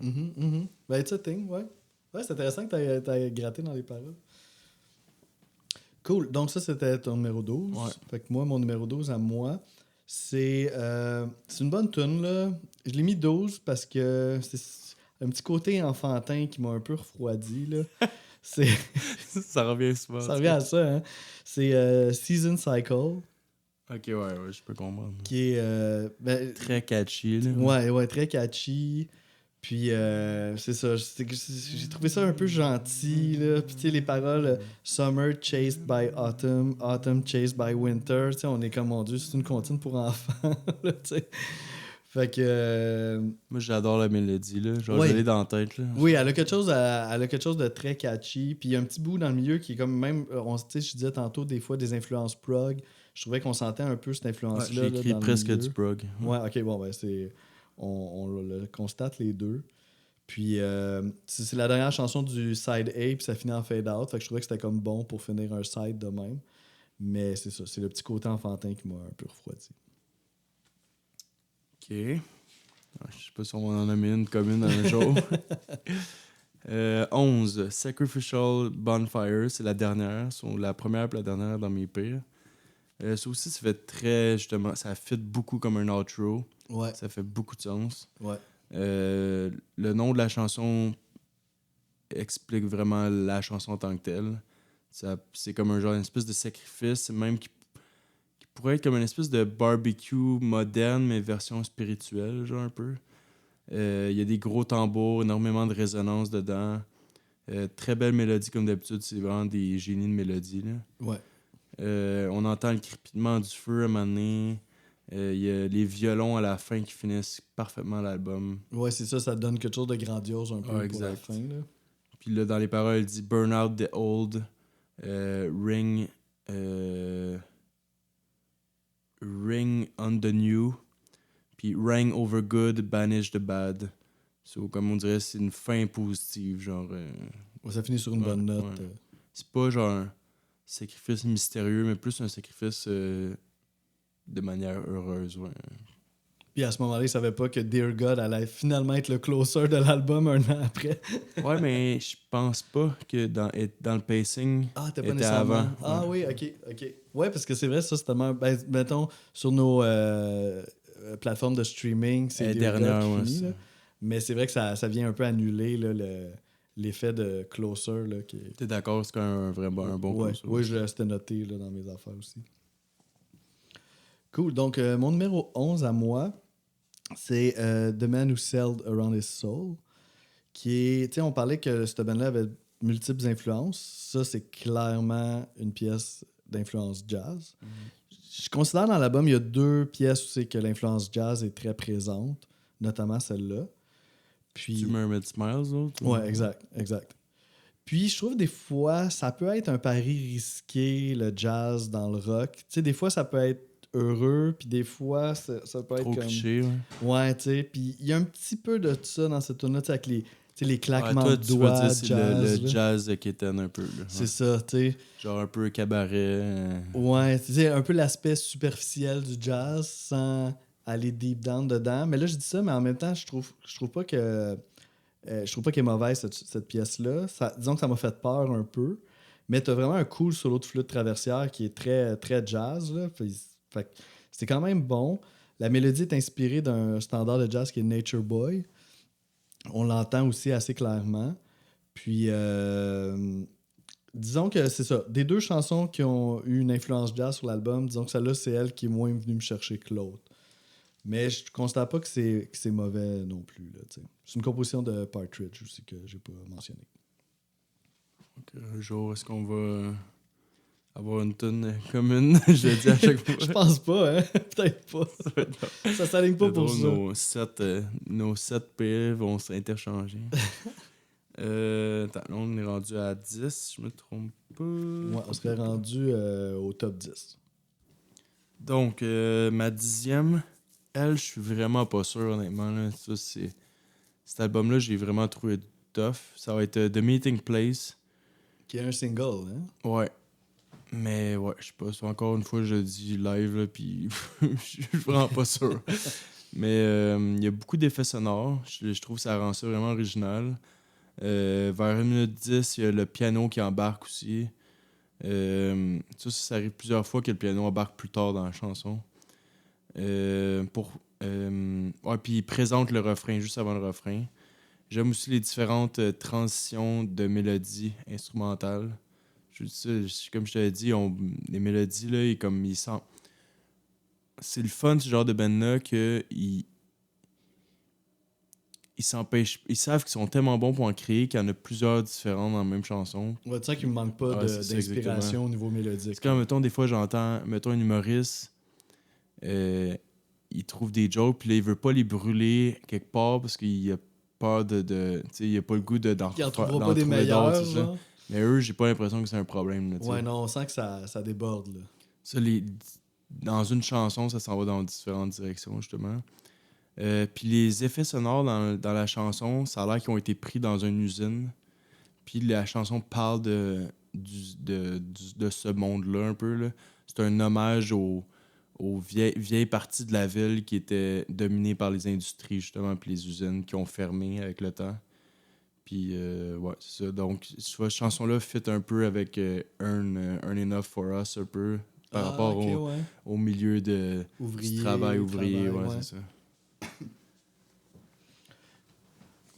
Ben, it's a thing, ouais. Ouais, c'est intéressant que t'aies gratté dans les paroles. Cool. Donc, ça, c'était ton numéro 12. Ouais. Fait que moi, mon numéro 12 à moi, c'est une bonne tune là. Je l'ai mis 12 parce que c'est un petit côté enfantin qui m'a un peu refroidi, là. C'est... Ça revient souvent. ça revient à ça, hein. C'est Season Cycle. Ok, ouais, je peux comprendre. Qui est... Très catchy, là. Ouais, très catchy. Puis c'est ça, j'ai trouvé ça un peu gentil, là. Puis tu sais, les paroles Summer chased by autumn, autumn chased by winter, tu sais, on est comme, mon Dieu, c'est une comptine pour enfants, là, tu sais. Fait que... Moi, j'adore la mélodie, là. Genre, Ouais. je l'ai dans la tête, là. Oui, elle a quelque chose de très catchy. Puis il y a un petit bout dans le milieu qui est comme même, tu sais, je disais tantôt des fois des influences prog. Je trouvais qu'on sentait un peu cette Ouais, influence-là. j'ai écrit dans presque le milieu. du prog. Ouais, ok, bon, ben c'est... On le constate les deux. Puis c'est la dernière chanson du side A, puis ça finit en fade out. Fait que je trouvais que c'était comme bon pour finir un side de même. Mais c'est ça, c'est le petit côté enfantin qui m'a un peu refroidi. Ok. Je sais pas si on va en nommer une commune un jour. 11. Sacrificial Bonfire, c'est la dernière. La première et la dernière dans mes pires. Ça aussi, ça fait très, justement, ça fit beaucoup comme un outro. Ouais. Ça fait beaucoup de sens. Ouais. Le nom de la chanson explique vraiment la chanson en tant que telle. C'est comme un genre, une espèce de sacrifice, même qui pourrait être comme une espèce de barbecue moderne, mais version spirituelle, genre un peu. Il y a des gros tambours, énormément de résonance dedans. Très belle mélodie, comme d'habitude, c'est vraiment des génies de mélodie. Là. Ouais. On entend le crépitement du feu à un moment donné. Il y a les violons à la fin qui finissent parfaitement l'album. Ouais, c'est ça, ça donne quelque chose de grandiose un peu pour exact. la fin. Là. Puis là, dans les paroles, il dit « Burn out the old, ring on the new, puis rang over good, banish the bad. » So, comme on dirait, c'est une fin positive, genre... Ouais, ça finit sur une bonne note. ouais. C'est pas genre un sacrifice mystérieux, mais plus un sacrifice de manière heureuse, ouais. Puis à ce moment-là, il savait pas que Dear God allait finalement être le closer de l'album un an après. Ouais, mais je pense pas que dans le pacing, Ah, t'es pas était nécessairement. avant. Ah Ouais. oui, ok. Ouais, parce que c'est vrai, ça, c'est tellement. Ben, mettons, sur nos plateformes de streaming, c'est Elle est Dear God dernière, qui ouais, finit. ça. Là. Mais c'est vrai que ça vient un peu annuler là, l'effet de closer. Là, qui... T'es d'accord, c'est quand même un bon Ouais, closer. ouais, c'était noté là, dans mes affaires aussi. Cool. Donc, mon numéro 11 à moi, c'est The Man Who Sailed Around His Soul, qui est... Tu sais, on parlait que cette band-là avait multiples influences. Ça, c'est clairement une pièce d'influence jazz. Je considère dans l'album, il y a 2 pièces où c'est que l'influence jazz est très présente, notamment celle-là. Tu Puis... Mermaid Smiles, autres? Ouais, exact. Puis je trouve des fois, ça peut être un pari risqué, le jazz dans le rock. Tu sais, des fois, ça peut être heureux, puis des fois, ça peut être Trop comme... cliché, ouais. Ouais, tu sais, puis il y a un petit peu de ça dans cette tune-là, tu sais, avec les, tu sais, les Ah, claquements toi, de tu vas dire doigts, c'est jazz. le là. jazz qui étonne un peu, là. C'est Ouais. ça, tu sais. Genre un peu cabaret. Ouais, tu sais, un peu l'aspect superficiel du jazz sans aller deep down dedans. Mais là, je dis ça, mais en même temps, je trouve pas que... je trouve pas qu'elle est mauvaise, cette pièce-là. Disons que ça m'a fait peur un peu. Mais t'as vraiment un cool solo de flûte traversière qui est très, très jazz. Là. Fait que c'est quand même bon. La mélodie est inspirée d'un standard de jazz qui est Nature Boy. On l'entend aussi assez clairement. Puis, disons que c'est ça. Des 2 chansons qui ont eu une influence jazz sur l'album, disons que celle-là, c'est elle qui est moins venue me chercher que l'autre. Mais je ne constate pas que c'est mauvais non plus. Là, c'est une composition de Partridge aussi que j'ai pas mentionné. Donc, un jour, est-ce qu'on va avoir une tune commune? Je le dis à chaque fois. Je pense pas, hein? Peut-être pas. Ça s'aligne pas C'est pour drôle, ça. nos 7 PL vont s'interchanger. Attends, là, on est rendu à 10, si je me trompe pas. Ouais, on serait rendu au top 10. Donc, ma 10e, elle, je suis vraiment pas sûr, honnêtement. Là. Ça, cet album-là, j'ai vraiment trouvé tough. Ça va être The Meeting Place. Qui est un single, hein? Ouais. Mais ouais, je sais pas. Encore une fois, je le dis live, là, puis je suis vraiment pas sûr. Mais il y a beaucoup d'effets sonores. Je trouve que ça rend ça vraiment original. Vers 1 minute 10, il y a le piano qui embarque aussi. Ça arrive plusieurs fois que le piano embarque plus tard dans la chanson. Ouais, puis il présente le refrain juste avant le refrain. J'aime aussi les différentes transitions de mélodies instrumentales. Comme je te l'ai dit, les mélodies, là, ils sentent... C'est le fun, ce genre de band-là, qu'ils s'empêchent... Ils savent qu'ils sont tellement bons pour en créer qu'il y en a plusieurs différentes dans la même chanson. Ouais, tu sais qu'il me manque pas Ouais, c'est ça, d'inspiration exactement. au niveau mélodique. C'est quand, mettons, des fois, j'entends, mettons, un humoriste, il trouve des jokes, puis là, il veut pas les brûler quelque part parce qu'il a peur tu sais, il a pas le goût d'en Il en trouvera d'en pas des trouver meilleurs, d'autres, c'est ça. genre. Mais eux, j'ai pas l'impression que c'est un problème, là, tu sais. Ouais, non, on sent que ça déborde, là. Ça, dans une chanson, ça s'en va dans différentes directions, justement. Puis les effets sonores dans la chanson, ça a l'air qu'ils ont été pris dans une usine. Puis la chanson parle de ce monde-là, un peu, là. C'est un hommage aux vieilles parties de la ville qui étaient dominées par les industries, justement, puis les usines qui ont fermé avec le temps. Puis, ouais, c'est ça. Donc, tu vois, cette chanson-là fit un peu avec Earn Enough for Us, un peu, par rapport ok, ouais. au milieu du travail ouvrier. Ouais, ouais. c'est ça.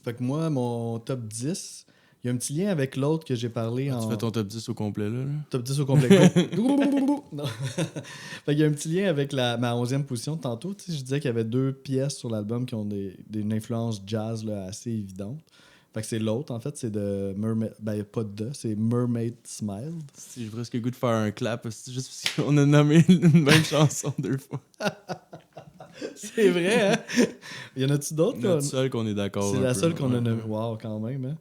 Fait que moi, mon top 10, il y a un petit lien avec l'autre que j'ai parlé en... Tu fais ton top 10 au complet, là? Top 10 au complet. Non. Fait qu'il y a un petit lien avec ma 11e position de tantôt. Tu sais, je disais qu'il y avait 2 pièces sur l'album qui ont une influence jazz là, assez évidente. Fait que c'est l'autre, en fait, c'est de Mermaid... Ben, pas de, c'est Mermaid Smile. Si j'ai presque le goût de faire un clap, c'est juste parce qu'on a nommé une même chanson 2 fois. C'est vrai, hein? Y en a-tu d'autres? C'est notre seule qu'on est d'accord. C'est la seule qu'on a ouais. nommée. Wow, quand même, hein?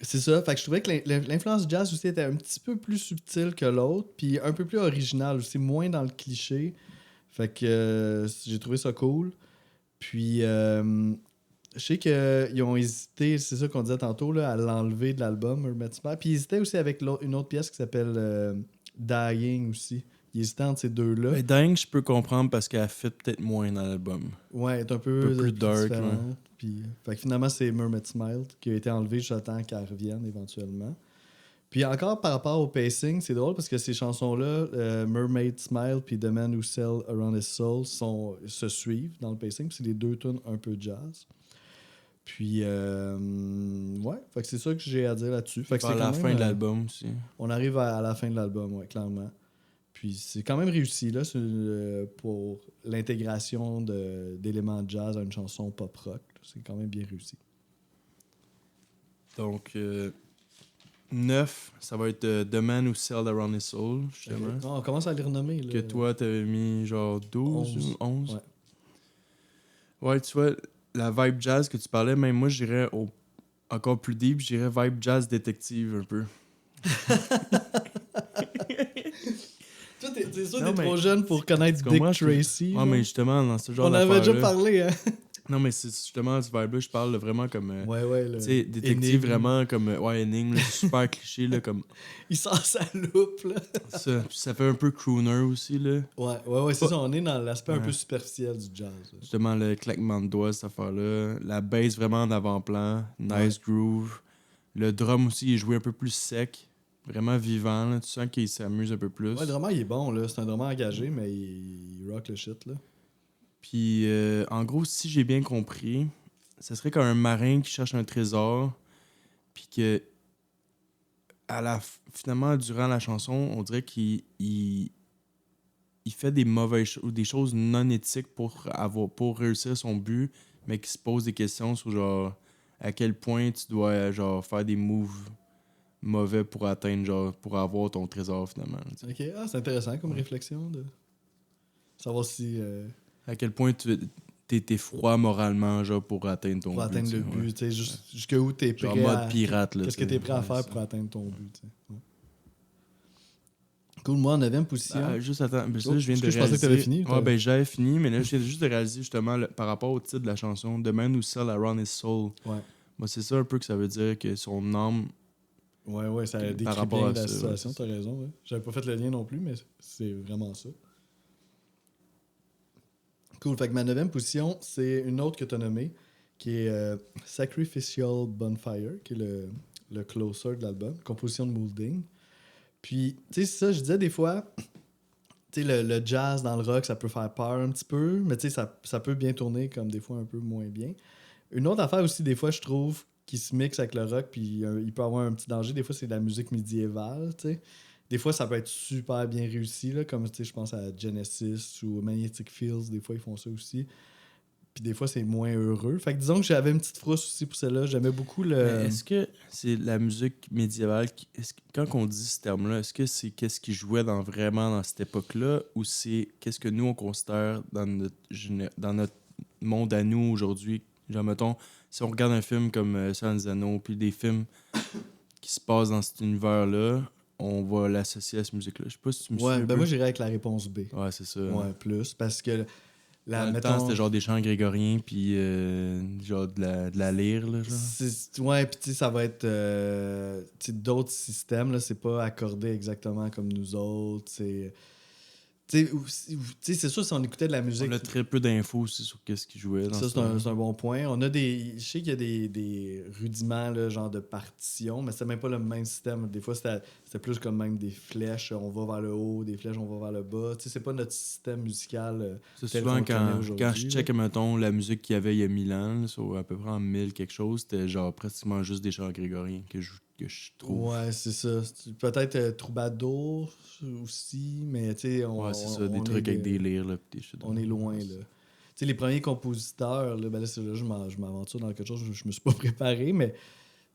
C'est ça. Fait que je trouvais que l'influence jazz aussi était un petit peu plus subtile que l'autre, puis un peu plus original aussi, moins dans le cliché. Fait que j'ai trouvé ça cool. Puis, je sais qu'ils ont hésité, c'est ça qu'on disait tantôt, là, à l'enlever de l'album, Mermaid Smile. Puis ils hésitaient aussi avec une autre pièce qui s'appelle Dying aussi. Ils hésitaient entre ces deux-là. Ben, Dying, je peux comprendre parce qu'elle fit peut-être moins dans l'album. Ouais, elle est un Un peu peu plus dark. différente. Ouais. Puis, fait que finalement, c'est Mermaid Smile qui a été enlevé juste le temps qu'elle revienne éventuellement. Puis encore par rapport au pacing, c'est drôle parce que ces chansons-là, Mermaid Smile puis The Man Who Sail Around His Soul, se suivent dans le pacing. Puis c'est les deux tunes un peu jazz. Puis, ouais, fait que c'est ça que j'ai à dire là-dessus. Fait que Vers c'est la quand fin même, de l'album aussi. on arrive à la fin de l'album, ouais, clairement. Puis c'est quand même réussi là, pour l'intégration d'éléments de jazz à une chanson pop-rock. C'est quand même bien réussi. Donc, 9, ça va être The Man Who Sailed Around His Soul, justement. Non, on commence à les renommer. Là. Que toi, t'avais mis genre 12 ou 11. Ouais. Ouais, tu vois, la vibe jazz que tu parlais, même moi, j'irais encore plus deep, j'irais vibe jazz détective un peu. Toi, t'es sûr que Non, t'es mais trop jeune pour connaître tu Dick comprends, Tracy. Ouais, genre? mais justement, dans ce genre On avait déjà d'affaires-là- parlé, hein? Non, mais c'est justement ce vibe-là, je parle vraiment comme. Ouais, Tu sais, détective énigme. vraiment comme. Ouais, énigme, là, super cliché, là, comme. Il sort sa loupe, là. Ça. Puis ça fait un peu crooner aussi, là. Ouais, c'est Pas- ça. On est dans l'aspect un Ouais. peu superficiel du jazz. Là. Justement, le claquement de doigts, cette affaire-là. La bass vraiment en avant-plan. Nice groove. Le drum aussi, il est joué un peu plus sec. Vraiment vivant, là. Tu sens qu'il s'amuse un peu plus. Ouais, le drummer, il est bon, là. C'est un drummer engagé, mais il rock le shit, là. Puis, en gros, si j'ai bien compris, ce serait comme un marin qui cherche un trésor, puis que, finalement, durant la chanson, on dirait qu'il fait des mauvaises choses, ou des choses non éthiques pour réussir son but, mais qui se pose des questions sur, genre, à quel point tu dois, genre, faire des moves mauvais pour atteindre, genre, pour avoir ton trésor, finalement. Tu sais. Ok, c'est intéressant comme réflexion de savoir si. À quel point t'es froid moralement, genre, pour atteindre ton Pour but. atteindre tu le sais, but, ouais. tu sais, jusqu'où t'es prêt Genre mode à... pirate, là. Qu'est-ce que tu sais. t'es prêt à Ouais, faire ça. pour atteindre ton but, tu sais. Ouais. Cool, moi, en 9e position... Juste attends, ben, Oh, là, je viens de excuse, je pensais que réaliser. t'avais fini, Ouais, ben j'avais fini, mais là, je viens juste de réaliser justement par rapport au titre de la chanson, The Man Who Sailed Around His Soul. Ouais. Moi, c'est ça un peu que ça veut dire que son âme. Ouais, ça Par décrit rapport bien à la ça, situation, ouais, t'as raison. Ouais. J'avais pas fait le lien non plus, mais c'est vraiment ça. Cool, fait que ma 9e position, c'est une autre que t'as nommée, qui est Sacrificial Bonfire, qui est le closer de l'album, composition de Moulding. Puis, tu sais, ça, je disais des fois, tu sais, le jazz dans le rock, ça peut faire peur un petit peu, mais tu sais, ça peut bien tourner comme des fois un peu moins bien. Une autre affaire aussi, des fois, je trouve, qui se mixe avec le rock, puis il peut avoir un petit danger, des fois, c'est de la musique médiévale, tu sais. Des fois, ça peut être super bien réussi, là, comme, tu sais, je pense à Genesis ou Magnetic Fields, des fois, ils font ça aussi. Puis des fois, c'est moins heureux. Fait que disons que j'avais une petite frousse aussi pour celle-là. J'aimais beaucoup le... Mais est-ce que c'est la musique médiévale quand on dit ce terme-là, est-ce que c'est qu'est-ce qui jouait vraiment dans cette époque-là ou c'est qu'est-ce que nous on considère dans notre monde à nous aujourd'hui? Genre, mettons, si on regarde un film comme Seigneur des Anneaux, puis des films qui se passent dans cet univers-là, on va l'associer à cette musique-là. Je sais pas si tu me suis Ouais, un ben peu. moi, j'irais avec la réponse B. Ouais, c'est ça. Ouais, plus. Parce que, Dans le temps, mettons... c'était genre des chants grégoriens, puis genre de la lyre, là, genre. Ouais, puis tu sais, ça va être tu sais, d'autres systèmes, là, c'est pas accordé exactement comme nous autres. Tu sais, c'est sûr, si on écoutait de la musique. On a très peu d'infos aussi sur qu'est-ce qui jouait dans Ça, ce c'est un bon point. On a des. Je sais qu'il y a des rudiments, là, genre de partition, mais c'est même pas le même système. Des fois, c'était plus comme même des flèches, on va vers le haut, des flèches, on va vers le bas. Tu sais, c'est pas notre système musical. C'est tel souvent qu'on le connaît quand aujourd'hui, je là. check, mettons, la musique qu'il y avait il y a 1000 ans, là, sur à peu près en 1000 quelque chose, c'était genre pratiquement juste des chants grégoriens que je trouve. Ouais, c'est ça. Peut-être Troubadour aussi, mais tu sais, Ouais, c'est ça, des on trucs est avec des lyres, là, pis des shit. on est loin, là. Tu sais, les premiers compositeurs, là, ben là, là je m'aventure dans quelque chose, je me suis pas préparé, mais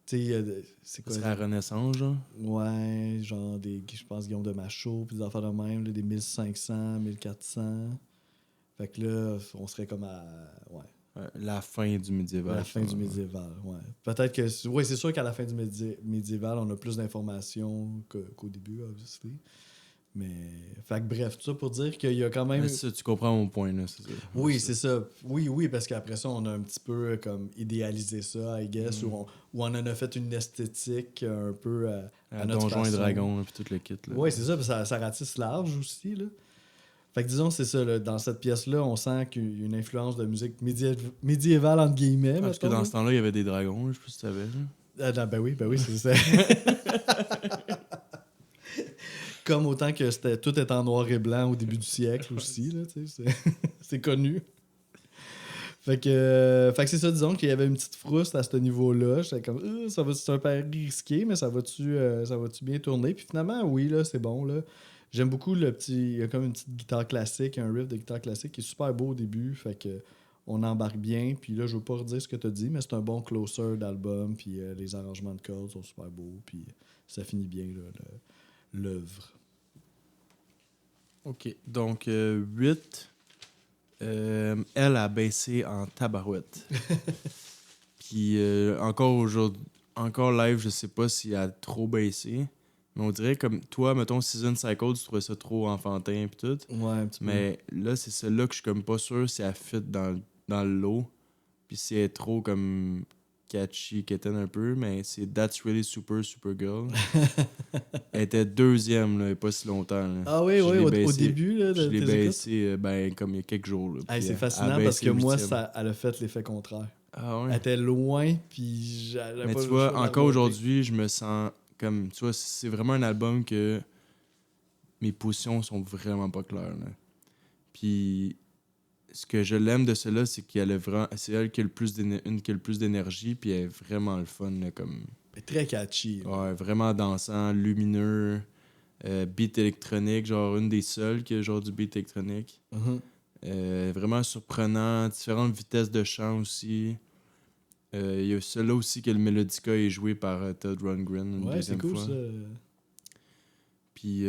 tu sais, c'est Ça quoi? serait la Renaissance, genre. Ouais, genre je pense Guillaume de Machaut, puis des affaires de même, là, des 1500, 1400. Fait que là, on serait comme à... Ouais. La fin du médiéval. La fin du médiéval, ouais. Peut-être que... Oui, c'est sûr qu'à la fin du médiéval, on a plus d'informations qu'au début, obviously. Mais, fait que bref, tout ça pour dire qu'il y a quand même... Mais ça, tu comprends mon point, là, c'est ça. Oui, c'est ça. Oui, parce qu'après ça, on a un petit peu comme idéalisé ça, I guess, ou on en a fait une esthétique un peu à notre Donjons et façon. Dragons, puis tout le kit. Là. Oui, c'est ça, ça ratisse large aussi, là. Fait que disons, c'est ça, là, dans cette pièce-là, on sent qu'il y a une influence de musique médiévale, entre guillemets, Parce que mettons, dans là. ce temps-là, il y avait des dragons, je sais pas si tu savais. Là. Non, ben oui, c'est ça. Comme autant que tout est en noir et blanc au début du siècle aussi, là, tu sais, c'est connu. Fait que c'est ça, disons qu'il y avait une petite frousse à ce niveau-là. J'étais comme, c'est un pari risqué, mais ça va-tu bien tourner? Puis finalement, oui, là, c'est bon, là. J'aime beaucoup le petit... Il y a comme une petite guitare classique, un riff de guitare classique qui est super beau au début, fait que on embarque bien. Puis là, je veux pas redire ce que tu as dit, mais c'est un bon closer d'album, puis les arrangements de cordes sont super beaux, puis ça finit bien, là, l'œuvre. OK. Donc, 8. Elle a baissé en tabarouette. Puis encore live, je sais pas s'il a trop baissé. Mais on dirait comme toi, mettons, Season Cycle, tu trouvais ça trop enfantin pis tout. Ouais, un petit peu. Mais là, c'est celle-là que je suis comme pas sûr si elle fit dans le lot. Puis si elle est trop comme catchy, quétaine un peu. Mais c'est That's Really Super Girl. Elle était deuxième, là, il y a pas si longtemps. Là. Ah oui, au début là, de je l'ai tes baissé comme il y a quelques jours. Là, hey, c'est elle fascinant a parce baissé que moi, huitième. elle a fait l'effet contraire. Ah ouais? Elle était loin, puis j'avais Mais pas tu le choix vois, de la encore remonter. aujourd'hui, je me sens comme... Tu vois, c'est vraiment un album que mes positions sont vraiment pas claires. Là. Puis ce que je l'aime de cela, c'est c'est elle qui a une qui a le plus d'énergie, puis elle est vraiment le fun. Là, comme... Elle est très catchy. Ouais, vraiment dansant, lumineux, beat électronique, genre une des seules qui a genre du beat électronique. Vraiment surprenant, différentes vitesses de chant aussi. Il y a celui-là aussi que le Melodica est joué par Todd Rundgren une Ouais, c'est deuxième cool fois. ça. Puis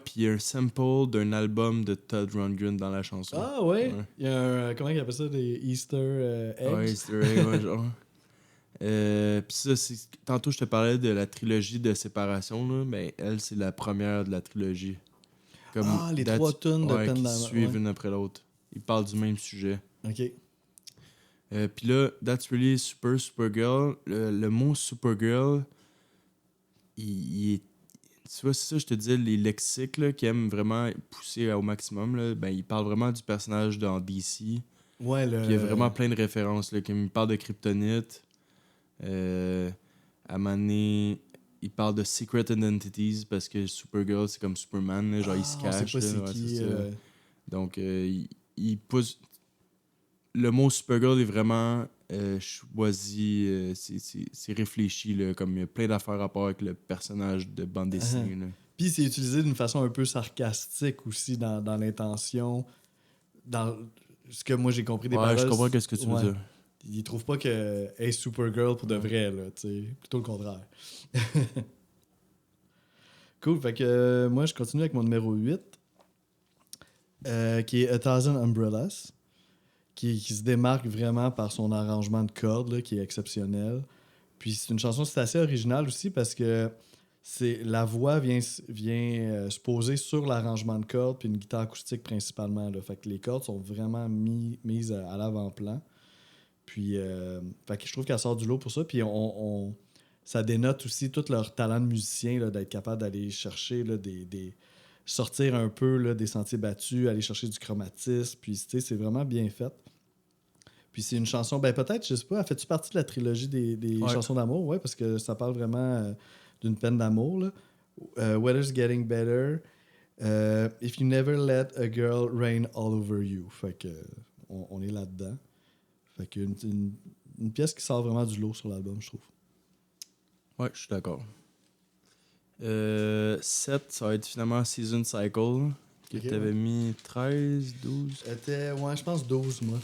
puis il y a un sample d'un album de Todd Rundgren dans la chanson. Ah ouais? Ouais. Il y a un, comment il appelle ça, des Easter eggs? Ouais, Easter egg, ouais, genre. Puis ça, tantôt je te parlais de la trilogie de séparation, là, mais elle, c'est la première de la trilogie. Comme Les 3 tunes de Pen qui Down. suivent une après l'autre. Ils parlent du même sujet. OK. Puis là, That's Really Supergirl, le mot Supergirl, il est. Tu vois, c'est ça, je te disais, les lexiques là, qui aiment vraiment pousser au maximum, là, ben, ils parlent vraiment du personnage dans DC. Ouais, Puis il y a vraiment plein de références. Là, comme il parle de Kryptonite. À un moment donné, il parle de Secret Identities parce que Supergirl, c'est comme Superman. Là, genre, il se cache. On sait pas là, c'est qui. c'est ça. Donc, il pousse. Le mot Supergirl est vraiment choisi, c'est réfléchi, là, comme il y a plein d'affaires à rapport avec le personnage de bande dessinée. Là. Puis c'est utilisé d'une façon un peu sarcastique aussi dans l'intention. Dans ce que moi j'ai compris des paroles. Je comprends ce que tu veux dire. Ils trouvent pas que est Supergirl pour de vrai, là, tu sais. Plutôt le contraire. Cool, fait que moi je continue avec mon numéro 8, qui est A Thousand Umbrellas. Qui se démarque vraiment par son arrangement de cordes, là, qui est exceptionnel. Puis c'est une chanson, c'est assez original aussi parce que la voix vient se poser sur l'arrangement de cordes puis une guitare acoustique principalement. Là. Fait que les cordes sont vraiment mises à l'avant-plan. Puis fait que je trouve qu'elle sort du lot pour ça. Puis ça dénote aussi tout leur talent de musicien là, d'être capable d'aller chercher là, sortir un peu là, des sentiers battus, aller chercher du chromatisme. Puis c'est vraiment bien fait. Puis c'est une chanson, ben peut-être, je sais pas, fait-tu partie de la trilogie des chansons d'amour? Ouais, parce que ça parle vraiment d'une peine d'amour. Là. Weather's Getting Better. If You Never Let a Girl Rain All Over You. Fait que on est là-dedans. Fait que une pièce qui sort vraiment du lot sur l'album, je trouve. Ouais, je suis d'accord. 7, ça va être finalement Season Cycle. Que Ok, t'avais mis 13, 12. Ouais, je pense 12, moi.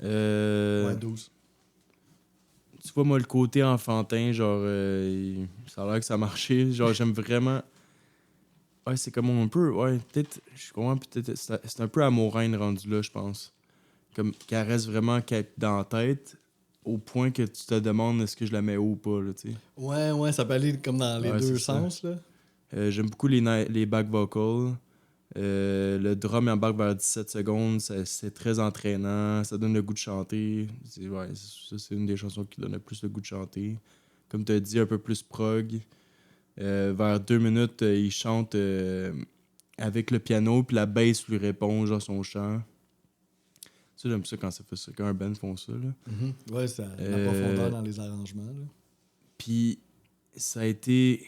Ouais, 12. Tu vois, moi, le côté enfantin, genre, ça a l'air que ça a marché. Genre, j'aime vraiment. Ouais, c'est comme un peu. Ouais, peut-être. Je comprends, peut-être. C'est un peu amoureuse rendu là, je pense. Comme qu'elle reste vraiment dans la tête, au point que tu te demandes est-ce que je la mets haut ou pas, là, tu sais. Ouais, ça peut aller comme dans les deux sens, là. J'aime beaucoup les back vocals. Le drum embarque vers 17 secondes, c'est très entraînant, ça donne le goût de chanter. C'est une des chansons qui donne le plus le goût de chanter. Comme tu as dit, un peu plus prog. Vers 2 minutes, il chante avec le piano, puis la bass lui répond, genre son chant. Ça, j'aime ça quand ça fait ça, quand un band font ça. Là. Ouais, c'est la profondeur dans les arrangements. Là. Puis, ça a été...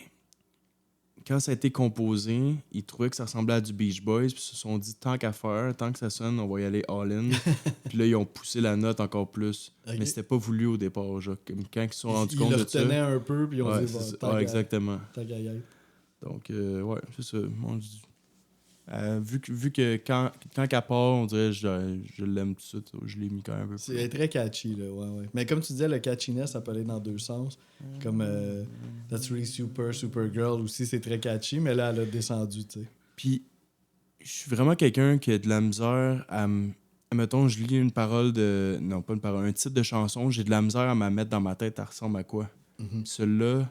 Quand ça a été composé, ils trouvaient que ça ressemblait à du Beach Boys, puis ils se sont dit, tant qu'à faire, tant que ça sonne, on va y aller all-in. Puis là, ils ont poussé la note encore plus. Okay. Mais c'était pas voulu au départ. Genre, quand ils se sont rendus compte de ça... Ils le retenaient un peu, puis ils ont dit, bon, exactement. Donc, ouais, c'est ça. Vu que quand qu'à part, on dirait je l'aime tout de suite. Je l'ai mis quand même un peu plus. C'est très catchy, là, ouais. Mais comme tu disais, le catchiness, ça peut aller dans deux sens. Comme That's Really Supergirl aussi, c'est très catchy, mais là, elle a descendu, tu sais. Puis, je suis vraiment quelqu'un qui a de la misère à... Mettons, je lis une parole de... Non, pas une parole, un titre de chanson, j'ai de la misère à me mettre dans ma tête, elle ressemble à quoi. Celui-là...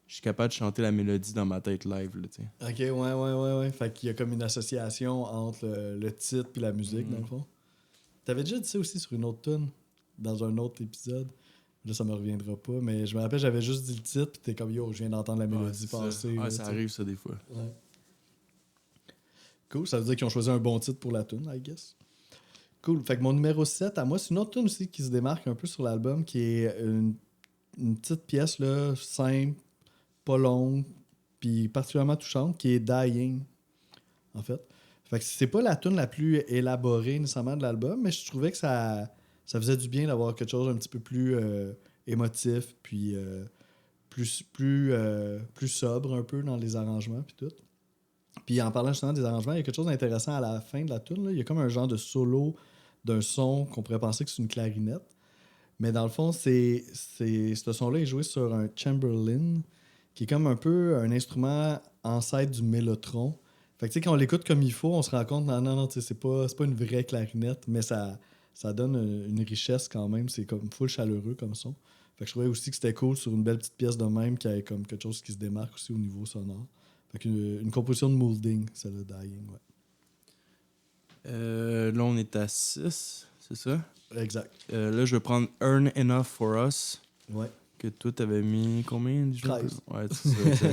Je suis capable de chanter la mélodie dans ma tête live, là, tu sais. OK, ouais. Fait qu'il y a comme une association entre le titre et la musique, dans le fond. T'avais déjà dit ça aussi sur une autre tune, dans un autre épisode. Là, ça me reviendra pas, mais je me rappelle, j'avais juste dit le titre, puis t'es comme, yo, je viens d'entendre la mélodie passer. Ouais, ça arrive, ça, des fois. Ouais. Cool, ça veut dire qu'ils ont choisi un bon titre pour la tune, I guess. Cool. Fait que mon numéro 7, à moi, c'est une autre tune aussi qui se démarque un peu sur l'album, qui est une petite pièce, là, simple, pas longue, puis particulièrement touchante, qui est Dying, en fait. Fait que c'est pas la tune la plus élaborée nécessairement de l'album, mais je trouvais que ça faisait du bien d'avoir quelque chose un petit peu plus émotif, puis plus sobre un peu dans les arrangements, puis tout. Puis en parlant justement des arrangements, il y a quelque chose d'intéressant à la fin de la tune. Il y a comme un genre de solo d'un son qu'on pourrait penser que c'est une clarinette. Mais dans le fond, ce son-là est joué sur un Chamberlin, qui est comme un peu un instrument ancêtre du mélotron. Fait que tu sais, quand on l'écoute comme il faut, on se rend compte, non, c'est pas une vraie clarinette, mais ça donne une richesse quand même. C'est comme full chaleureux comme son. Fait que je trouvais aussi que c'était cool sur une belle petite pièce de même qui avait comme quelque chose qui se démarque aussi au niveau sonore. Fait que une composition de Moulding, c'est le Dying, ouais. Là, on est à 6, c'est ça? Exact. Là, je vais prendre Earn Enough for Us. Ouais. Que toi, t'avais mis combien? 13. Ouais, c'est ça.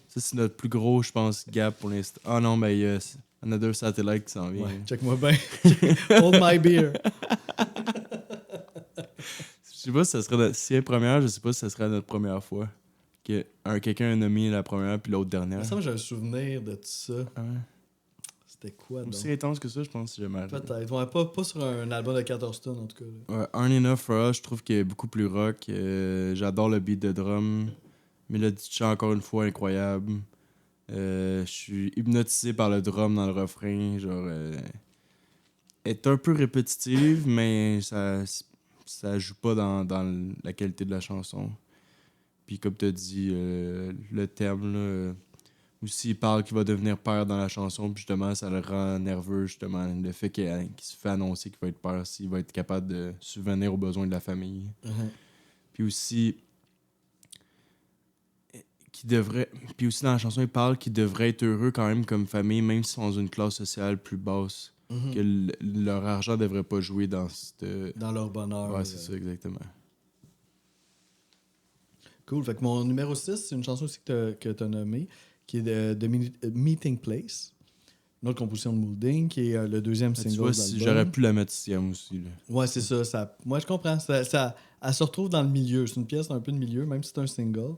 Ça, c'est notre plus gros, je pense, gap pour l'instant. Ah non, mais il y a Another Satellite qui s'en vient. Ouais, check-moi bien. Hold my beer. Je sais pas si ça serait... Si elle est première, je sais pas si ça serait notre première fois. Que quelqu'un a nommé la première puis l'autre dernière. Ça, j'ai un souvenir de tout ça. Ah ouais. C'était quoi, donc? Aussi intense que ça, je pense, si jamais. Peut-être. Ouais, pas sur un album de 14 tonnes, en tout cas. Ouais, Earn Enough for Us, je trouve qu'il est beaucoup plus rock. J'adore le beat de drum. Mélodie de chant, encore une fois, incroyable. Je suis hypnotisé par le drum dans le refrain. Genre, elle est un peu répétitive, mais ça joue pas dans la qualité de la chanson. Puis comme tu as dit, le thème, là, aussi, il parle qu'il va devenir père dans la chanson, puis justement, ça le rend nerveux, justement, le fait qu'il se fait annoncer qu'il va être père, s'il va être capable de subvenir aux besoins de la famille. Puis aussi, Puis aussi, dans la chanson, il parle qu'il devrait être heureux quand même comme famille, même si sont dans une classe sociale plus basse. Que leur argent devrait pas jouer dans cette... Dans leur bonheur. Ouais, c'est ça, exactement. Cool. Fait que mon numéro 6, c'est une chanson aussi que tu as nommée, qui est de Meeting Place. Une autre composition de Moulding, qui est le deuxième single de l'album. J'aurais pu la mettre 6e aussi. Là. Ouais, c'est ça. Moi, je comprends. Elle se retrouve dans le milieu. C'est une pièce un peu de milieu, même si c'est un single.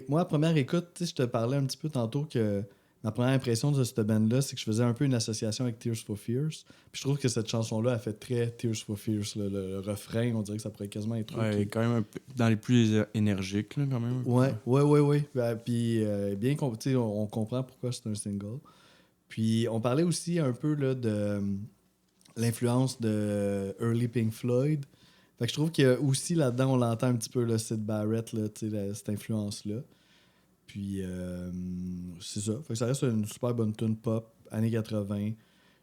Moi, à première écoute, je te parlais un petit peu tantôt que ma première impression de cette band-là, c'est que je faisais un peu une association avec Tears for Fears. Puis je trouve que cette chanson-là a fait très Tears for Fears. Le refrain, on dirait que ça pourrait quasiment être... Ouais, quand même un peu dans les plus énergiques, là, quand même. Ouais. Puis, bien on comprend pourquoi c'est un single. Puis, on parlait aussi un peu là, de l'influence de Early Pink Floyd. Fait que je trouve qu'il y a aussi là-dedans, on l'entend un petit peu, le Syd Barrett, là, cette influence-là. Puis, c'est ça. Fait que ça reste une super bonne tune pop, années 80. Il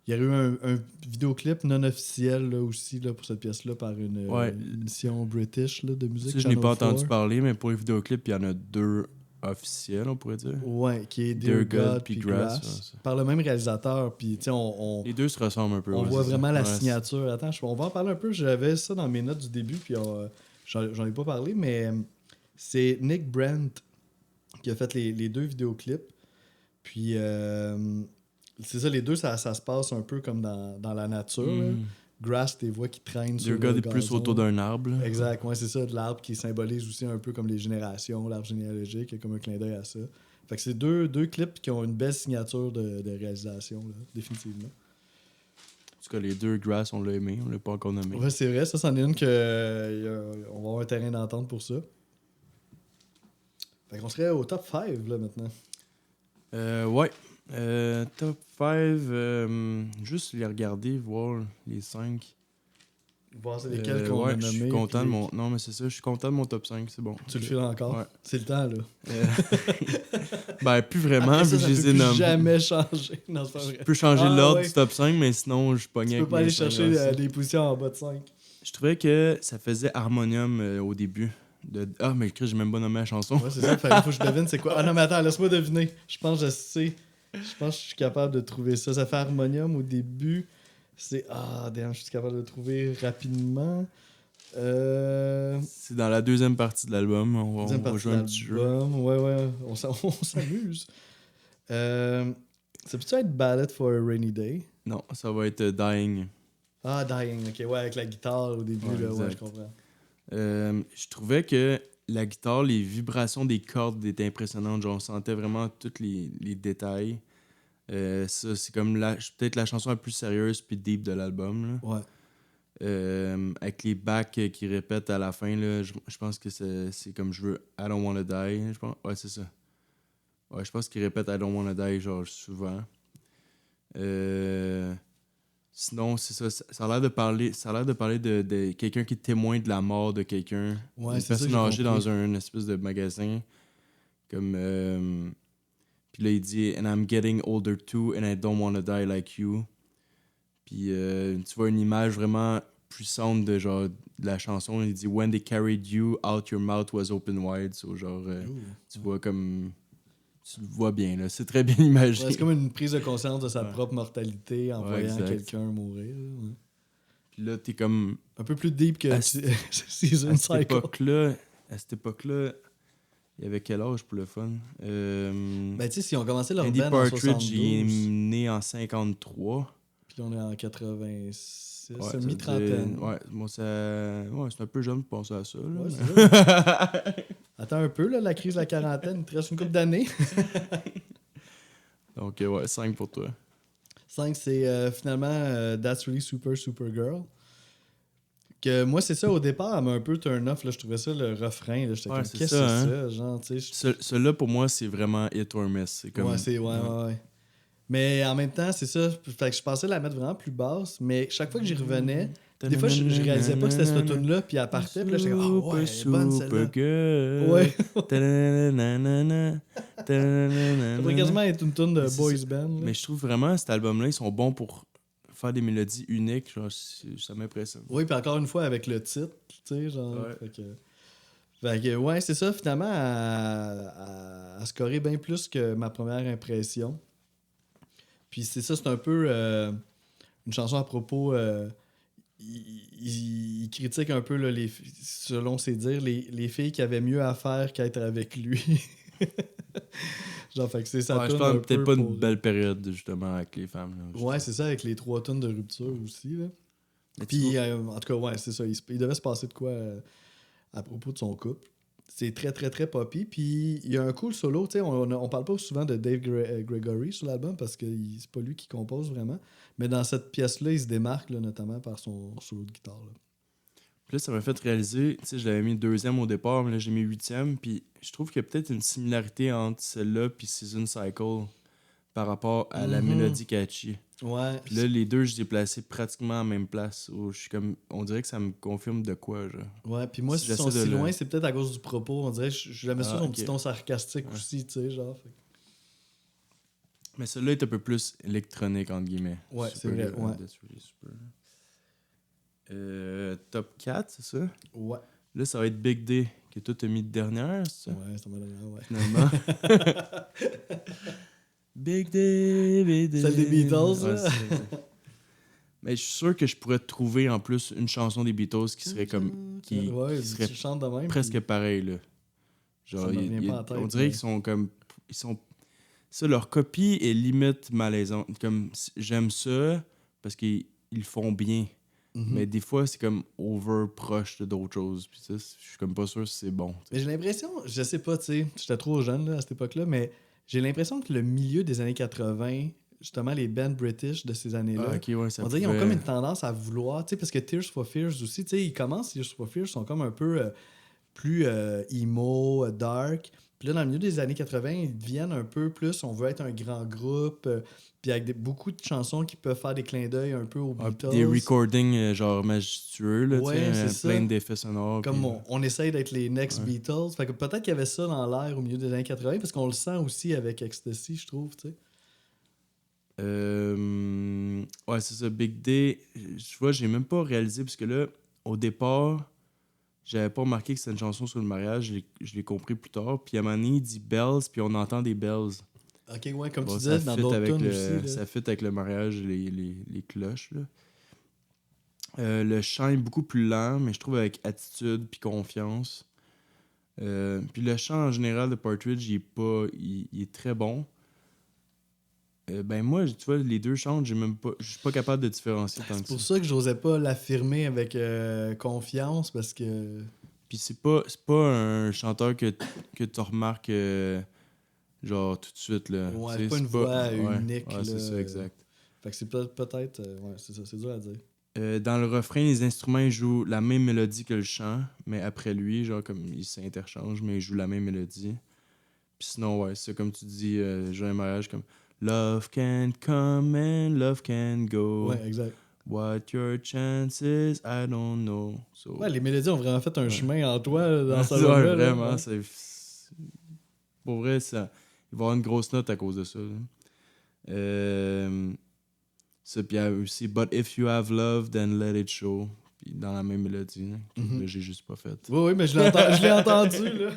y a eu un vidéoclip non officiel là, aussi là, pour cette pièce-là par une émission british là, de musique. Je n'ai pas entendu parler, mais pour les vidéoclips, il y en a 2 officiel, on pourrait dire. Ouais, qui est Dear Dear God God puis puis Grass, Grass. ouais, ça. Par le même réalisateur. Puis, tu sais, Les deux se ressemblent un peu. on ouais, voit c'est vraiment ça. la Ouais, signature. Attends, on va en parler un peu. J'avais ça dans mes notes du début, puis j'en ai pas parlé, mais c'est Nick Brandt qui a fait les deux vidéoclips. Puis, c'est ça, les deux, ça se passe un peu comme dans la nature. Là. Mm. Grass, tes voix qui traînent sur Dear le God est gazon. plus autour d'un arbre. Là. Exact, ouais, c'est ça, de l'arbre qui symbolise aussi un peu comme les générations, l'arbre généalogique, il y a comme un clin d'œil à ça. Fait que c'est deux clips qui ont une belle signature de réalisation, là, définitivement. En tout cas, les deux Grass, on l'a aimé. On l'a pas encore nommé. Ouais, c'est vrai, ça, c'en est une que on va avoir un terrain d'entente pour ça. Fait qu'on serait au top 5, là, maintenant. Ouais. Top 5. Juste les regarder, voir les 5. Voir c'est lesquels qu'on ouais, a je suis nommés. content de puis mon. Non, mais c'est ça, je suis content de mon top 5, c'est bon. Tu le files encore? Ouais. C'est le temps, là. Ben, plus vraiment, Après vu ça, que je ça les peut ai plus nommés. jamais changer. Non, c'est pas Je vrai. peux changer Ah, l'ordre ouais. du top 5, mais sinon, je pognais Tu avec peux pas mes aller 5 chercher aussi. des positions en bas de 5. Je trouvais que ça faisait harmonium au début. Ah, mais Chris, j'ai même pas nommé la chanson. Ouais, c'est ça. Fait, faut que je devine c'est quoi. Ah non, mais attends, laisse-moi deviner. Je pense que je sais. Je pense que je suis capable de trouver ça. Ça fait harmonium au début. C'est. Ah, damn, je suis capable de le trouver rapidement. C'est dans la deuxième partie de l'album. Deuxième On va partie jouer de un petit jeu. l'album. Ouais, on s'amuse. Ça peut-tu être Ballad for a Rainy Day? Non, ça va être Dying. Ah, Dying, ok, ouais, avec la guitare au début, Ouais, là, ouais, exact. je comprends. Je trouvais que la guitare, les vibrations des cordes étaient impressionnantes. Genre, on sentait vraiment tous les détails. Ça, c'est comme peut-être la chanson la plus sérieuse puis deep de l'album. Là. Ouais. Avec les backs qui répètent à la fin, là, je pense que c'est comme je veux I don't wanna die. Je pense. Ouais, c'est ça. Ouais, je pense qu'ils répètent I don't wanna die genre souvent. Sinon, c'est ça. Ça a l'air de parler, de quelqu'un qui est témoin de la mort de quelqu'un. Ouais, Une c'est ça que personne j'ai âgée compris. dans un espèce de magasin. Comme. Puis là, il dit And I'm getting older too, and I don't wanna die like you. Puis tu vois une image vraiment puissante de genre de la chanson. Il dit When they carried you out, your mouth was open wide. So, genre, tu vois comme. Tu le vois bien, là. C'est très bien imagé. Ouais, c'est comme une prise de conscience de sa Ouais. propre mortalité en Ouais, voyant exact. quelqu'un mourir. Là, ouais. Puis là, t'es comme. Un peu plus deep que À Season À cette Cycle. époque-là, il y avait quel âge pour le fun? Ben, tu sais, si on commençait leur Andy band en Partridge, il est 72, né en 53. puis on est en 86, Ouais, c'est ça veut mi-trentaine. dire- Ouais, moi, ouais, c'est un peu jeune pour penser à ça. Là. Ouais, c'est ça. Attends un peu, là, la crise de la quarantaine, il te reste une couple d'années. Donc, ouais, 5 pour toi. 5, c'est finalement That's Really Super Girl. Que moi, c'est ça, au départ, elle m'a un peu turn off. Là, je trouvais ça le refrain. Là, j'étais Ouais, comme, c'est qu'est-ce que ça, c'est hein? ça? Genre, tu sais. Celui-là, pour moi, c'est vraiment hit or miss. C'est comme... Ouais. Mais en même temps, c'est ça. Fait que je pensais la mettre vraiment plus basse, mais chaque fois que j'y revenais, des fois, je réalisais pas que c'était cette tune-là, puis elle partait, puis là, j'étais comme, ah ouais, elle est bonne celle-là. Girl. Ouais. Ta-na-na-na-na. Ça pourrait quasiment être une tune de Mais c'est boys ça. band. Là. Mais je trouve vraiment cet album-là, ils sont bons pour faire des mélodies uniques. Genre, ça m'impressionne. Oui, puis encore une fois, avec le titre, tu sais, genre. Ouais. Fait que, ouais, c'est ça, finalement, à scorer bien plus que ma première impression. Puis c'est ça, c'est un peu une chanson à propos. Il critique un peu, là, selon ses dires, les filles qui avaient mieux à faire qu'être avec lui. Genre, fait que c'est ça. Ouais, je pense peut-être pas une belle période, justement, avec les femmes. Là, ouais, c'est ça, avec les 3 tonnes de rupture aussi. Là. Mais Puis, en tout cas, ouais, c'est ça. Il devait se passer de quoi à propos de son couple. C'est très, très, très poppy. Puis, il y a un cool solo. Tu sais, on parle pas souvent de Dave Gregory sur l'album parce que c'est pas lui qui compose vraiment. Mais dans cette pièce-là, il se démarque, là, notamment par son solo de guitare. Là. Puis là, ça m'a fait réaliser, tu sais, je l'avais mis 2e au départ, mais là, j'ai mis 8e. Puis je trouve qu'il y a peut-être une similarité entre celle-là et Season Cycle par rapport à la mélodie catchy. Ouais. Puis là, les deux, je les ai placés pratiquement à la même place. Où je suis comme, on dirait que ça me confirme de quoi, genre. Ouais, puis moi, Si si sont j'essaie si de loin, c'est peut-être à cause du propos. On dirait, je l'aimais ça, son ok. petit ton sarcastique aussi, tu sais, genre. Fait. Mais celui-là est un peu plus électronique, entre guillemets. Ouais, Super, c'est vrai, ouais. That's really super. Top 4, c'est ça? Ouais. Là, ça va être Big D, que toi t'as mis de dernière, c'est ça? Ouais, c'est ma dernière, ouais. Finalement. Big Day, Big Day. Celle des Beatles, Ouais, là. c'est ça, exact. Mais je suis sûr que je pourrais trouver en plus une chanson des Beatles qui serait comme. Ouais, Qui serait tu chantes de même. presque puis pareille, là. ça Genre, me revient pas en tête. on dirait mais- qu'ils sont comme. Ils sont. Ça, leur copie est limite malaisante. Comme, j'aime ça parce qu'ils le font bien. Mhm. Mais des fois, c'est comme over proche d'autres choses. Puis ça, je suis comme pas sûr si c'est bon. Mais j'ai l'impression, je sais pas, tu sais, j'étais trop jeune là, à cette époque-là, mais j'ai l'impression que le milieu des années 80, justement les bands british de ces années-là, Ah, ok, ouais, ça on dirait qu'ils ont pouvait- comme une tendance à vouloir, tu sais, parce que Tears for Fears aussi, tu sais, ils commencent, Tears for Fears sont comme un peu plus emo, dark. Puis là, dans le milieu des années 80, ils deviennent un peu plus, on veut être un grand groupe, puis avec beaucoup de chansons qui peuvent faire des clins d'œil un peu aux Ah, Beatles. puis des recordings genre majestueux, là, tu Ouais, sais, c'est ça. plein d'effets sonores. Comme puis- on essaye d'être les next Ouais. Beatles. Fait que peut-être qu'il y avait ça dans l'air au milieu des années 80, parce qu'on le sent aussi avec Ecstasy, je trouve, tu sais. Ouais, c'est ça, Big Day. Je vois, j'ai même pas réalisé, parce que là, au départ, j'avais pas remarqué que c'était une chanson sur le mariage. Je l'ai compris plus tard. Puis à un moment donné, il dit bells, puis on entend des bells. Ok, ouais, comme Bon, tu disais, dans d'autres tunes aussi. Là. ça fit avec le mariage, les cloches. Là. Le chant est beaucoup plus lent, mais je trouve avec attitude puis confiance. Puis le chant en général de Partridge, il est très bon. Ben moi, tu vois, les deux chantent, je suis pas capable de différencier tant C'est que pour ça. ça que j'osais pas l'affirmer avec confiance, parce que... Puis c'est pas un chanteur que tu remarques genre tout de suite là. Ouais, Tu sais, c'est pas une voix ouais, unique, ouais, là. c'est ça, exact. Fait que c'est peut-être... ouais, c'est ça, c'est dur à dire. Dans le refrain, les instruments ils jouent la même mélodie que le chant, mais après lui, genre comme ils s'interchangent, mais ils jouent la même mélodie. Puis sinon, ouais, c'est comme tu dis, j'ai un mariage comme Love can come and love can go. Ouais, exact. What your chances, I don't know. So, Ouais, les mélodies ont vraiment fait un Ouais. chemin en toi, là, dans ouais, ce ouais, là vraiment, ouais. pour vrai, ça, il va y avoir une grosse note à cause de ça. Là. Ça, puis il y a aussi But if you have love, then let it show. Puis dans la même mélodie, là, que Mhm. là, j'ai juste pas fait. Oui, mais je l'ai entendu, là.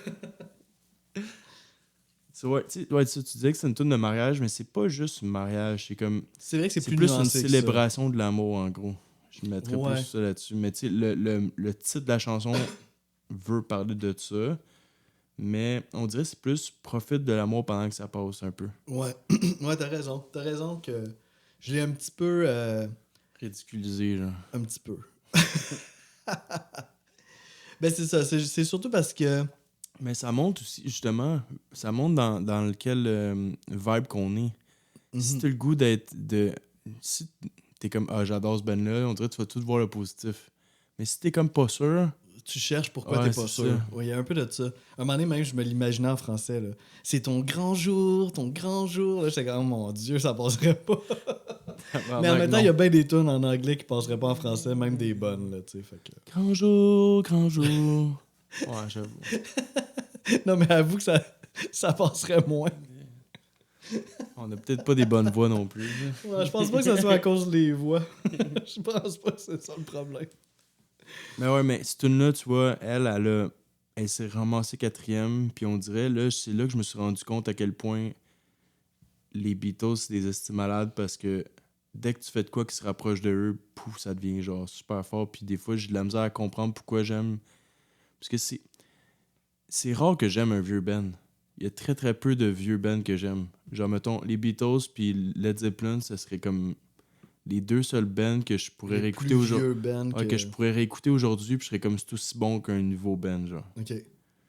Ouais, tu disais que c'est une tune de mariage, mais c'est pas juste un mariage. C'est comme. C'est vrai que c'est C'est plus plus une nuancé que ça. célébration de l'amour, en gros. Je mettrais Ouais. plus ça là-dessus. Mais tu sais, le titre de la chanson veut parler de ça. Mais on dirait que c'est plus profite de l'amour pendant que ça passe un peu. Ouais, ouais, t'as raison. T'as raison que je l'ai un petit peu... Ridiculisé, genre. un petit peu. Ben, c'est ça. C'est surtout parce que... Mais ça monte aussi, justement, ça monte dans lequel vibe qu'on est. Si Mhm. t'as le goût si t'es comme, ah, j'adore ce band-là, on dirait que tu vas tout voir le positif. Mais si t'es comme pas sûr, Tu cherches pourquoi Ouais, t'es pas c'est sûr. ça. Ouais, il y a un peu de ça. Un moment donné, même, je me l'imaginais en français. Là. C'est ton grand jour, ton grand jour. Là, j'étais comme, oh mon Dieu, ça passerait pas. Mais en même temps, il y a bien des tunes en anglais qui passeraient pas en français, même des bonnes. Là, tu sais, fait que... Grand jour, grand jour. Ouais, j'avoue. Non, mais avoue que ça passerait moins. On a peut-être pas des bonnes voix non plus. là. Ouais, je pense pas que ça soit à cause des voix. Je pense pas que c'est ça le problème. Mais ouais, mais cette tune-là, tu vois, elle s'est ramassée quatrième, puis on dirait, là, c'est là que je me suis rendu compte à quel point les Beatles, c'est des estis malades parce que dès que tu fais de quoi qui se rapproche de eux, pouf, ça devient genre super fort. Puis des fois, j'ai de la misère à comprendre pourquoi j'aime. Parce que c'est rare que j'aime un vieux band. Il y a très très peu de vieux bands que j'aime. Genre, mettons, les Beatles puis Led Zeppelin, ça serait comme les deux seuls bands que je pourrais Les réécouter plus aujourd'hui. vieux bands Que je pourrais réécouter aujourd'hui, puis je serais comme c'est aussi bon qu'un nouveau band, genre. OK.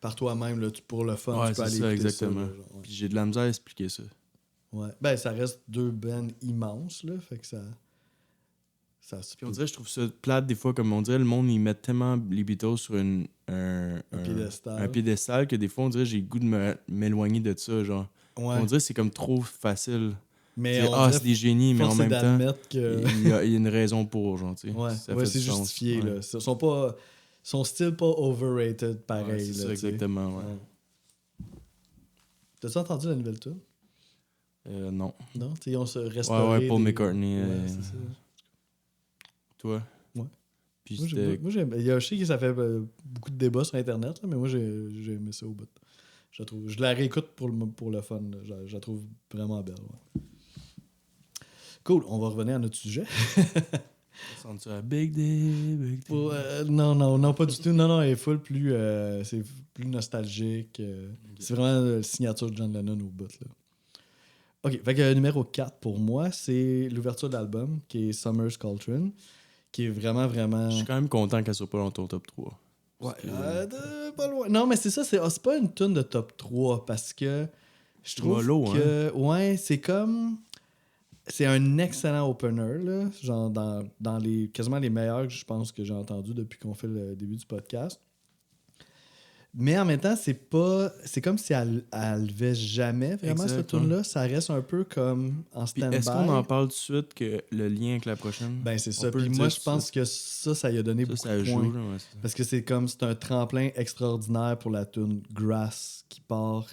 Par toi-même, là, pour le fun, Ouais, tu peux c'est aller ça, écouter exactement. ça. Là, genre, ouais. Puis j'ai de la misère à expliquer ça. Ouais. Ben, ça reste deux bands immenses, là. Fait que ça se Puis on peut. dirait, je trouve ça plate des fois, comme on dirait, le monde, ils mettent tellement les Beatles sur un piédestal. un piédestal que des fois, on dirait, j'ai le goût de m'éloigner de ça, genre. Ouais. On dirait que c'est comme trop facile. Mais C'est, on dirait c'est des génies, mais en force même est temps, d'admettre que... il y a une raison pour, genre, tu sais. Ouais, Ça ouais fait c'est du sens. justifié, Ouais. là. Ils sont still pas overrated, Ouais, pareil, c'est là, ça, tu sais. exactement, ouais. T'as-tu entendu la nouvelle tune? Non. Non? Tu sais, ils ont se restauré Ouais, Paul des- McCartney. Ouais, c'est ça. Toi? Ouais. Puis Moi, c'était... moi, j'aime. Je sais que ça fait beaucoup de débats sur Internet, là, mais moi, j'ai aimé ça au bout. Je la réécoute pour le fun. Là. Je la trouve vraiment belle. Ouais. Cool, on va revenir à notre sujet. Ça sent ça, Big Day, Big Day. Non, pas du tout. Non, elle est full plus, c'est plus nostalgique. C'est vraiment la signature de John Lennon au bout. Là. OK, fait que numéro 4 pour moi, c'est l'ouverture de l'album, qui est Summer's Cauldron, qui est vraiment, vraiment... Je suis quand même content qu'elle soit pas dans ton top 3. Ouais, Que... pas loin. Non, mais c'est ça, c'est pas une tune de top 3, parce que je trouve mollo, que... Ouais, c'est comme... C'est un excellent opener, là, genre dans les quasiment les meilleurs que je pense que j'ai entendus depuis qu'on fait le début du podcast. Mais en même temps, c'est comme si elle levait jamais vraiment Exact, cette tune-là. Ça reste un peu comme en Puis stand-by. est-ce qu'on en parle tout de suite que le lien avec la prochaine? Ben c'est On ça. peut Puis le moi, dire je tout de pense que ça y a donné Ça, beaucoup ça de joue, points. là, ouais, c'est ça. Parce que c'est un tremplin extraordinaire pour la tune Grass qui part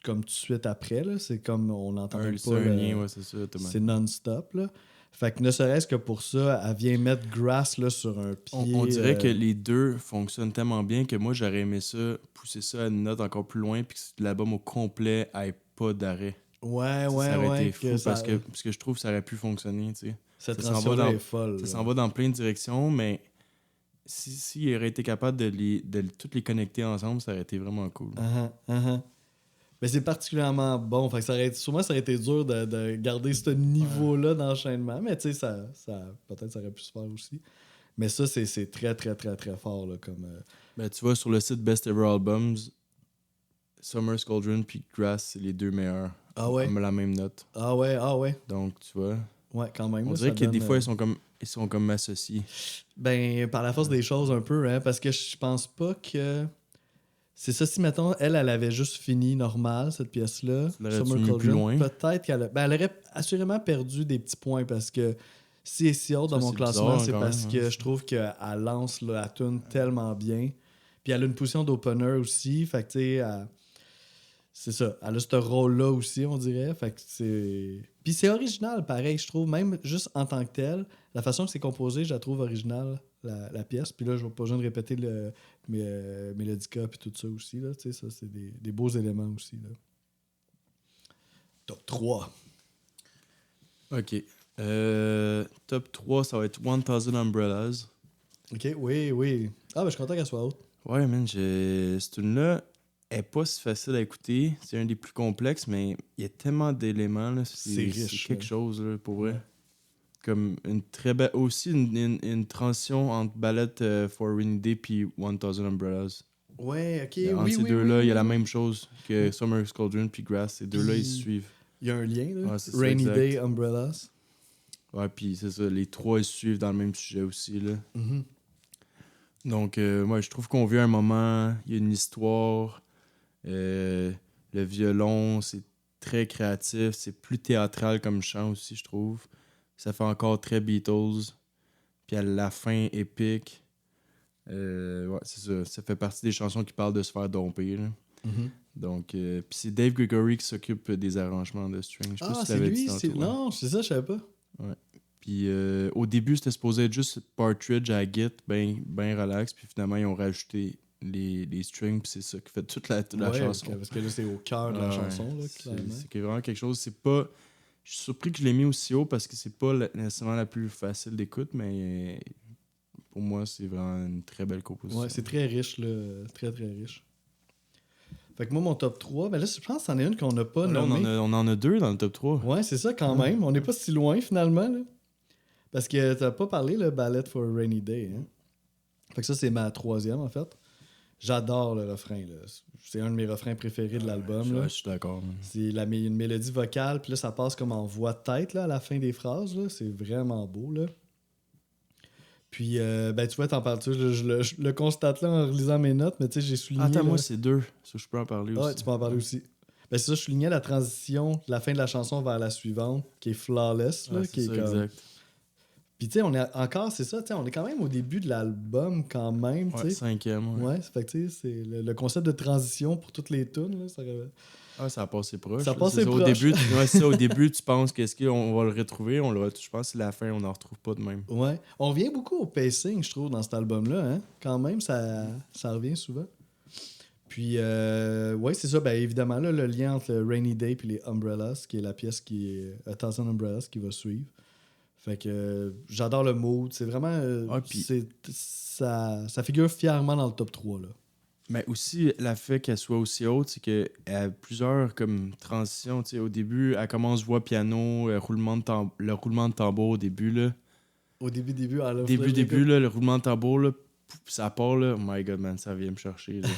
comme tout de suite après. Là. C'est comme on n'entend même C'est pas. un lien, ouais, c'est ça. C'est non-stop. Là. Fait que ne serait-ce que pour ça, elle vient mettre Grass là, sur un pied. On dirait que les deux fonctionnent tellement bien que moi, j'aurais aimé ça, pousser ça à une note encore plus loin, puis que l'album au complet ait pas d'arrêt. Ouais, Ça aurait été fou ça- parce que je trouve que ça aurait pu fonctionner, tu sais. Cette ça s'en va transition-là dans- est folle. Ça là. s'en va dans plein de directions, mais s'il aurait été capable de toutes les connecter ensemble, ça aurait été vraiment cool. Mais c'est particulièrement bon. Fait que sûrement, ça aurait été dur de garder ce niveau-là d'enchaînement. Mais tu sais, peut-être ça aurait pu se faire aussi. Mais ça, c'est très, très, très, très fort. Là, comme, Ben, tu vois, sur le site Best Ever Albums, Summer's Cauldron puis Grass, c'est les deux meilleurs. Ah ouais? Comme la même note. Ah ouais. Donc, tu vois, Ouais, quand même. on là, dirait ça que des donne, fois, ils sont comme associés. Ben, par la force des choses, un peu, hein. Parce que je pense pas que. C'est ça, si mettons, elle avait juste fini normal, cette pièce-là. Tu l'aurais-tu Summer mis plus Cauldron, loin? peut-être elle aurait assurément perdu des petits points parce que si elle est si haute dans Ça, mon c'est classement, bizarre, c'est quand parce même, que hein. je trouve qu'elle lance là, la tune tellement bien. Puis elle a une position d'opener aussi. Fait que, tu sais, c'est ça. Elle a ce rôle-là aussi, on dirait. Fait que c'est. Puis c'est original, pareil, je trouve. Même juste en tant que tel, la façon que c'est composé, je la trouve originale, la pièce. Puis là, je n'ai pas besoin de répéter le Mélodica puis tout ça aussi. Là. Tu sais, ça, c'est des beaux éléments aussi. Là. Top 3. OK. Top 3, ça va être 1000 Umbrellas. OK, oui. Ah, ben je suis content qu'elle soit haute. Ouais, man, cette tune-là est pas si facile à écouter. C'est un des plus complexes, mais il y a tellement d'éléments. Là. C'est riche, C'est quelque là. chose, là, pour vrai. Ouais. Comme une très belle... Aussi, une transition entre Ballad for Rainy Day puis 1000 Umbrellas. Ouais, OK, Entre ces deux-là, il y a la même chose que Summer's Cauldron puis Grass. Ces deux-là, ils se suivent. Il y a un lien, là. Ouais, c'est ça, Rainy exact. Day, Umbrellas. Ouais, puis c'est ça, les trois, ils se suivent dans le même sujet aussi, là. Mhm. Donc, moi, je trouve qu'on vit un moment, il y a une histoire, le violon, c'est très créatif, c'est plus théâtral comme chant aussi, je trouve. Ça fait encore très Beatles. Puis à la fin, épique. Ouais, c'est ça. Ça fait partie des chansons qui parlent de se faire domper, là. Mhm. Donc, puis c'est Dave Gregory qui s'occupe des arrangements de string. Je sais pas Ah, si tu c'est l'avais lui? dit tantôt, ouais. Non, c'est ça, je savais pas. Puis au début, c'était supposé être juste Partridge à Git, ben relax. Puis finalement, ils ont rajouté les strings, puis c'est ça qui fait toute la Ouais, chanson. parce que là, c'est au cœur de la Ouais, chanson, là, c'est clairement. vraiment quelque chose. C'est pas. Je suis surpris que je l'ai mis aussi haut parce que c'est pas nécessairement la plus facile d'écoute, mais pour moi, c'est vraiment une très belle composition. Ouais, c'est très riche, là. Très, très riche. Fait que moi, mon top 3, ben là, je pense que c'en est une qu'on n'a pas Là, nommée. on en a deux dans le top 3. Ouais, c'est ça quand même. On n'est pas si loin, finalement, là. Parce que t'as pas parlé, le Ballad for a Rainy Day, hein. Fait que ça, c'est ma troisième, en fait. J'adore le refrain, là. C'est un de mes refrains préférés de l'album, là. Je suis d'accord. C'est une mélodie vocale, puis là, ça passe comme en voix de tête, là, à la fin des phrases, là. C'est vraiment beau, là. Puis, ben, tu vois, t'en parles-tu? Je le constate là en relisant mes notes, mais tu sais, j'ai souligné... Attends, là- moi, c'est deux. Ça, je peux en parler Ah, aussi. tu peux en parler aussi. Ben, c'est ça, je soulignais la transition, la fin de la chanson vers la suivante, qui est flawless, là, Ouais, qui c'est est ça, comme... exact. Puis, tu sais, on est encore, c'est ça, tu sais, on est quand même au début de l'album, quand même, tu Ouais, sais. cinquième. Ouais. Ouais, ça fait que, tu sais, c'est le concept de transition pour toutes les tunes, là, ça... Ah, ça a passé proche. Ça a là. passé C'est ça, proche. au début, tu penses qu'est-ce qu'on va le retrouver. Je pense que c'est la fin, on n'en retrouve pas de même. Ouais. On revient beaucoup au pacing, je trouve, dans cet album-là. Hein? Quand même, ça revient souvent. Puis, ouais, c'est ça. Ben, évidemment, là, le lien entre le Rainy Day et les Umbrellas, qui est la pièce qui est A Thousand Umbrellas qui va suivre. Fait que j'adore le mood. C'est vraiment. Puis ça figure fièrement dans le top 3. Là. mais aussi, la fait qu'elle soit aussi haute, c'est qu'elle a plusieurs comme transitions. Tu sais, au début, elle commence voix piano, le roulement de tambour au début. Là. Au début, à la Début, là, le roulement de tambour, là, ça part, là. Oh my god, man, ça vient me chercher. Là.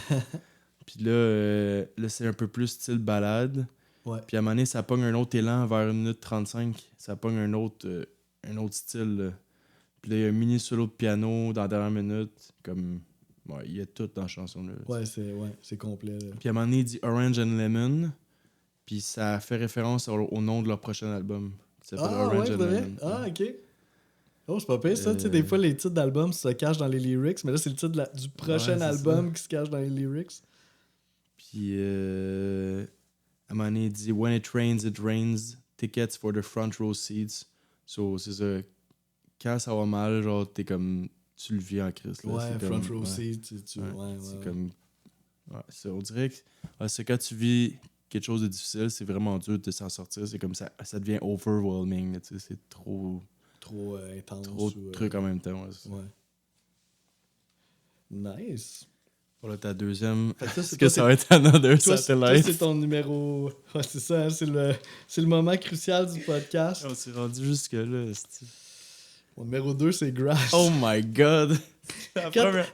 Puis là, c'est un peu plus style balade. Ouais. Puis à un moment donné, ça pogne un autre élan vers 1 minute 35. Ça pogne un autre style. Là. Puis là, il y a un mini solo de piano dans la dernière minute. Comme. Ouais, il y a tout dans la chanson. Là, Ouais, c'est complet. Là. puis à un moment donné, il dit Orange and Lemon. Puis ça fait référence au nom de leur prochain album. Qui s'appelle Orange ouais, and vrai? Lemon. Ah, ok. Oh, c'est pas pire ça. Tu sais, des fois, les titres d'albums se cachent dans les lyrics, mais là, c'est le titre du prochain album qui se cache dans les lyrics. Puis à un moment donné, il dit When it rains, tickets for the front row seats. So, c'est ça. Quand ça va mal, genre, t'es comme. Tu le vis en crise. Là. Ouais, c'est front comme, row ouais. seat. C'est comme. Ouais, on dirait que c'est quand tu vis quelque chose de difficile, c'est vraiment dur de s'en sortir. C'est comme ça devient overwhelming. Là, c'est trop intense. trop de trucs en même temps. Ouais. Nice. Voilà ta deuxième. Est-ce que ça va être Another Satellite? Toi, c'est ton numéro. Ouais, c'est ça, hein, c'est le moment crucial du podcast. On s'est rendu jusque-là. Mon numéro 2, c'est Grass. Oh my god!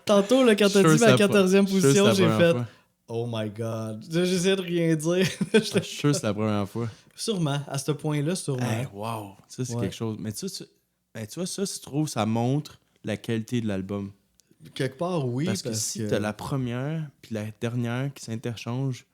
Tantôt, là, quand t'as dit ma 14e position, j'ai fait fois. Oh my god. J'essaie de rien dire. Je suis sûr que c'est la première fois. Sûrement, à ce point-là, sûrement. Hey, wow! Ça, c'est quelque chose. Mais tu vois, ça, je trouve, ça montre la qualité de l'album. Quelque part, oui. Parce que si t'as la première puis la dernière qui s'interchangent,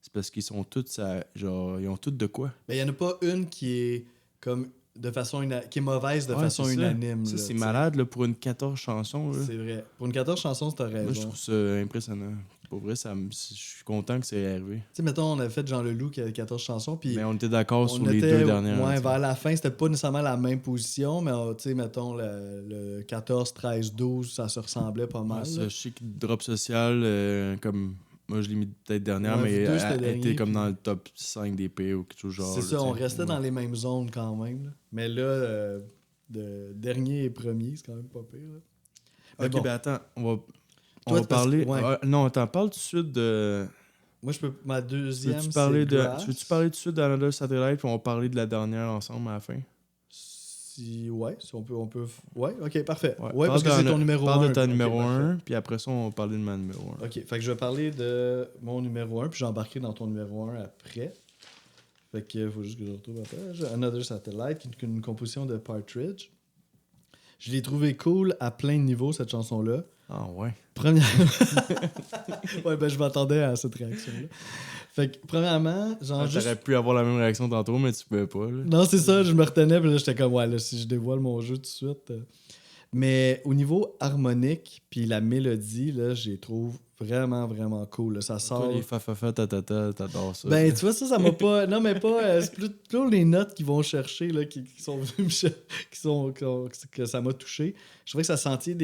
c'est parce qu'ils sont tous genre, ils ont toutes de quoi. Mais il n'y en a pas une qui est comme de façon qui est mauvaise de façon unanime. Ça, là, c'est malade là, pour une 14 chansons. Là. C'est vrai. Pour une 14 chansons, t'as raison. Moi, je trouve ça impressionnant. Pour vrai, je suis content que c'est arrivé. Tu sais, mettons, on a fait Jean Leloup qui avait 14 chansons. Puis mais on était d'accord sur les deux dernières. Ouais, vers la fin, c'était pas nécessairement la même position, mais tu sais, mettons, le 14, 13, 12, ça se ressemblait pas mal. Ouais, je sais que Drop Social, comme moi, je l'ai mis peut-être dernière, Ouais, mais elle était comme puis... dans le top 5 des pays ou quelque chose genre. C'est ça, on restait dans les mêmes zones quand même. Là. Mais là, de dernier et premier, c'est quand même pas pire. Là. Ok, ben attends, on va parler. Ouais. Non, attends, parle tout de suite de. Moi, je peux. Ma deuxième. Tu veux-tu parler tout de suite d'Another Satellite, puis on va parler de la dernière ensemble à la fin? Si on peut. Ouais, ok, parfait. Ouais, parce que c'est ton numéro 1. Parle de ton numéro 1, puis après ça, on va parler de ma numéro 1. Ok, fait que je vais parler de mon numéro 1, puis j'embarquerai dans ton numéro 1 après. Fait que faut juste que je retrouve la page. Another Satellite, qui est une composition de Partridge. Je l'ai trouvé cool à plein de niveaux, cette chanson-là. Ah ouais. Premièrement. Ouais, ben je m'attendais à cette réaction-là. Fait que, premièrement, genre. T'aurais pu avoir la même réaction tantôt, mais tu pouvais pas. Là. Non, c'est ça, je me retenais, puis là, j'étais comme, ouais, là, si je dévoile mon jeu tout de suite. Mais au niveau harmonique, puis la mélodie, là, je les trouve vraiment, vraiment cool. Là. Ça sort. Toi, les fa-fa-fa, ta-ta-ta, t'adores ça. Ben, tu vois, ça m'a pas. Non, mais pas. C'est plutôt les notes qu'ils vont chercher, là, qui sont venues me chercher, que ça m'a touché. Je trouvais que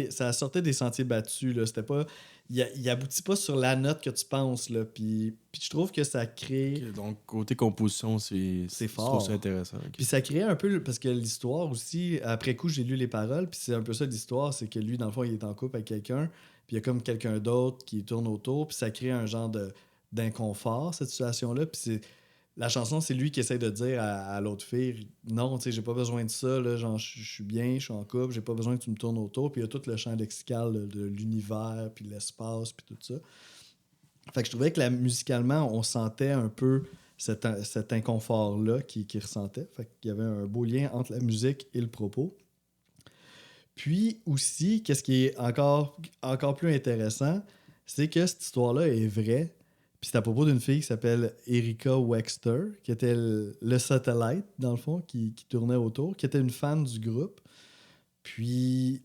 ça sortait des sentiers battus, là. C'était pas. Il aboutit pas sur la note que tu penses, là. Puis je trouve que ça crée. Okay, donc, côté composition, c'est fort. Je trouve ça intéressant. Okay. Puis ça crée un peu. Parce que l'histoire aussi, après coup, j'ai lu les paroles, puis c'est un peu ça l'histoire, c'est que lui, dans le fond, il est en couple avec quelqu'un, puis il y a comme quelqu'un d'autre qui tourne autour, puis ça crée un genre d'inconfort, cette situation-là. Puis la chanson, c'est lui qui essaie de dire à l'autre fille non, tu sais, j'ai pas besoin de ça, là, genre, je suis bien, je suis en couple, j'ai pas besoin que tu me tournes autour. Puis il y a tout le champ lexical de l'univers, puis l'espace, puis tout ça. Fait que je trouvais que musicalement, on sentait un peu cet inconfort-là qu'il ressentait. Fait qu'il y avait un beau lien entre la musique et le propos. Puis aussi, qu'est-ce qui est encore plus intéressant, c'est que cette histoire-là est vraie. Puis c'est à propos d'une fille qui s'appelle Erika Wexter, qui était le satellite, dans le fond, qui tournait autour, qui était une fan du groupe. Puis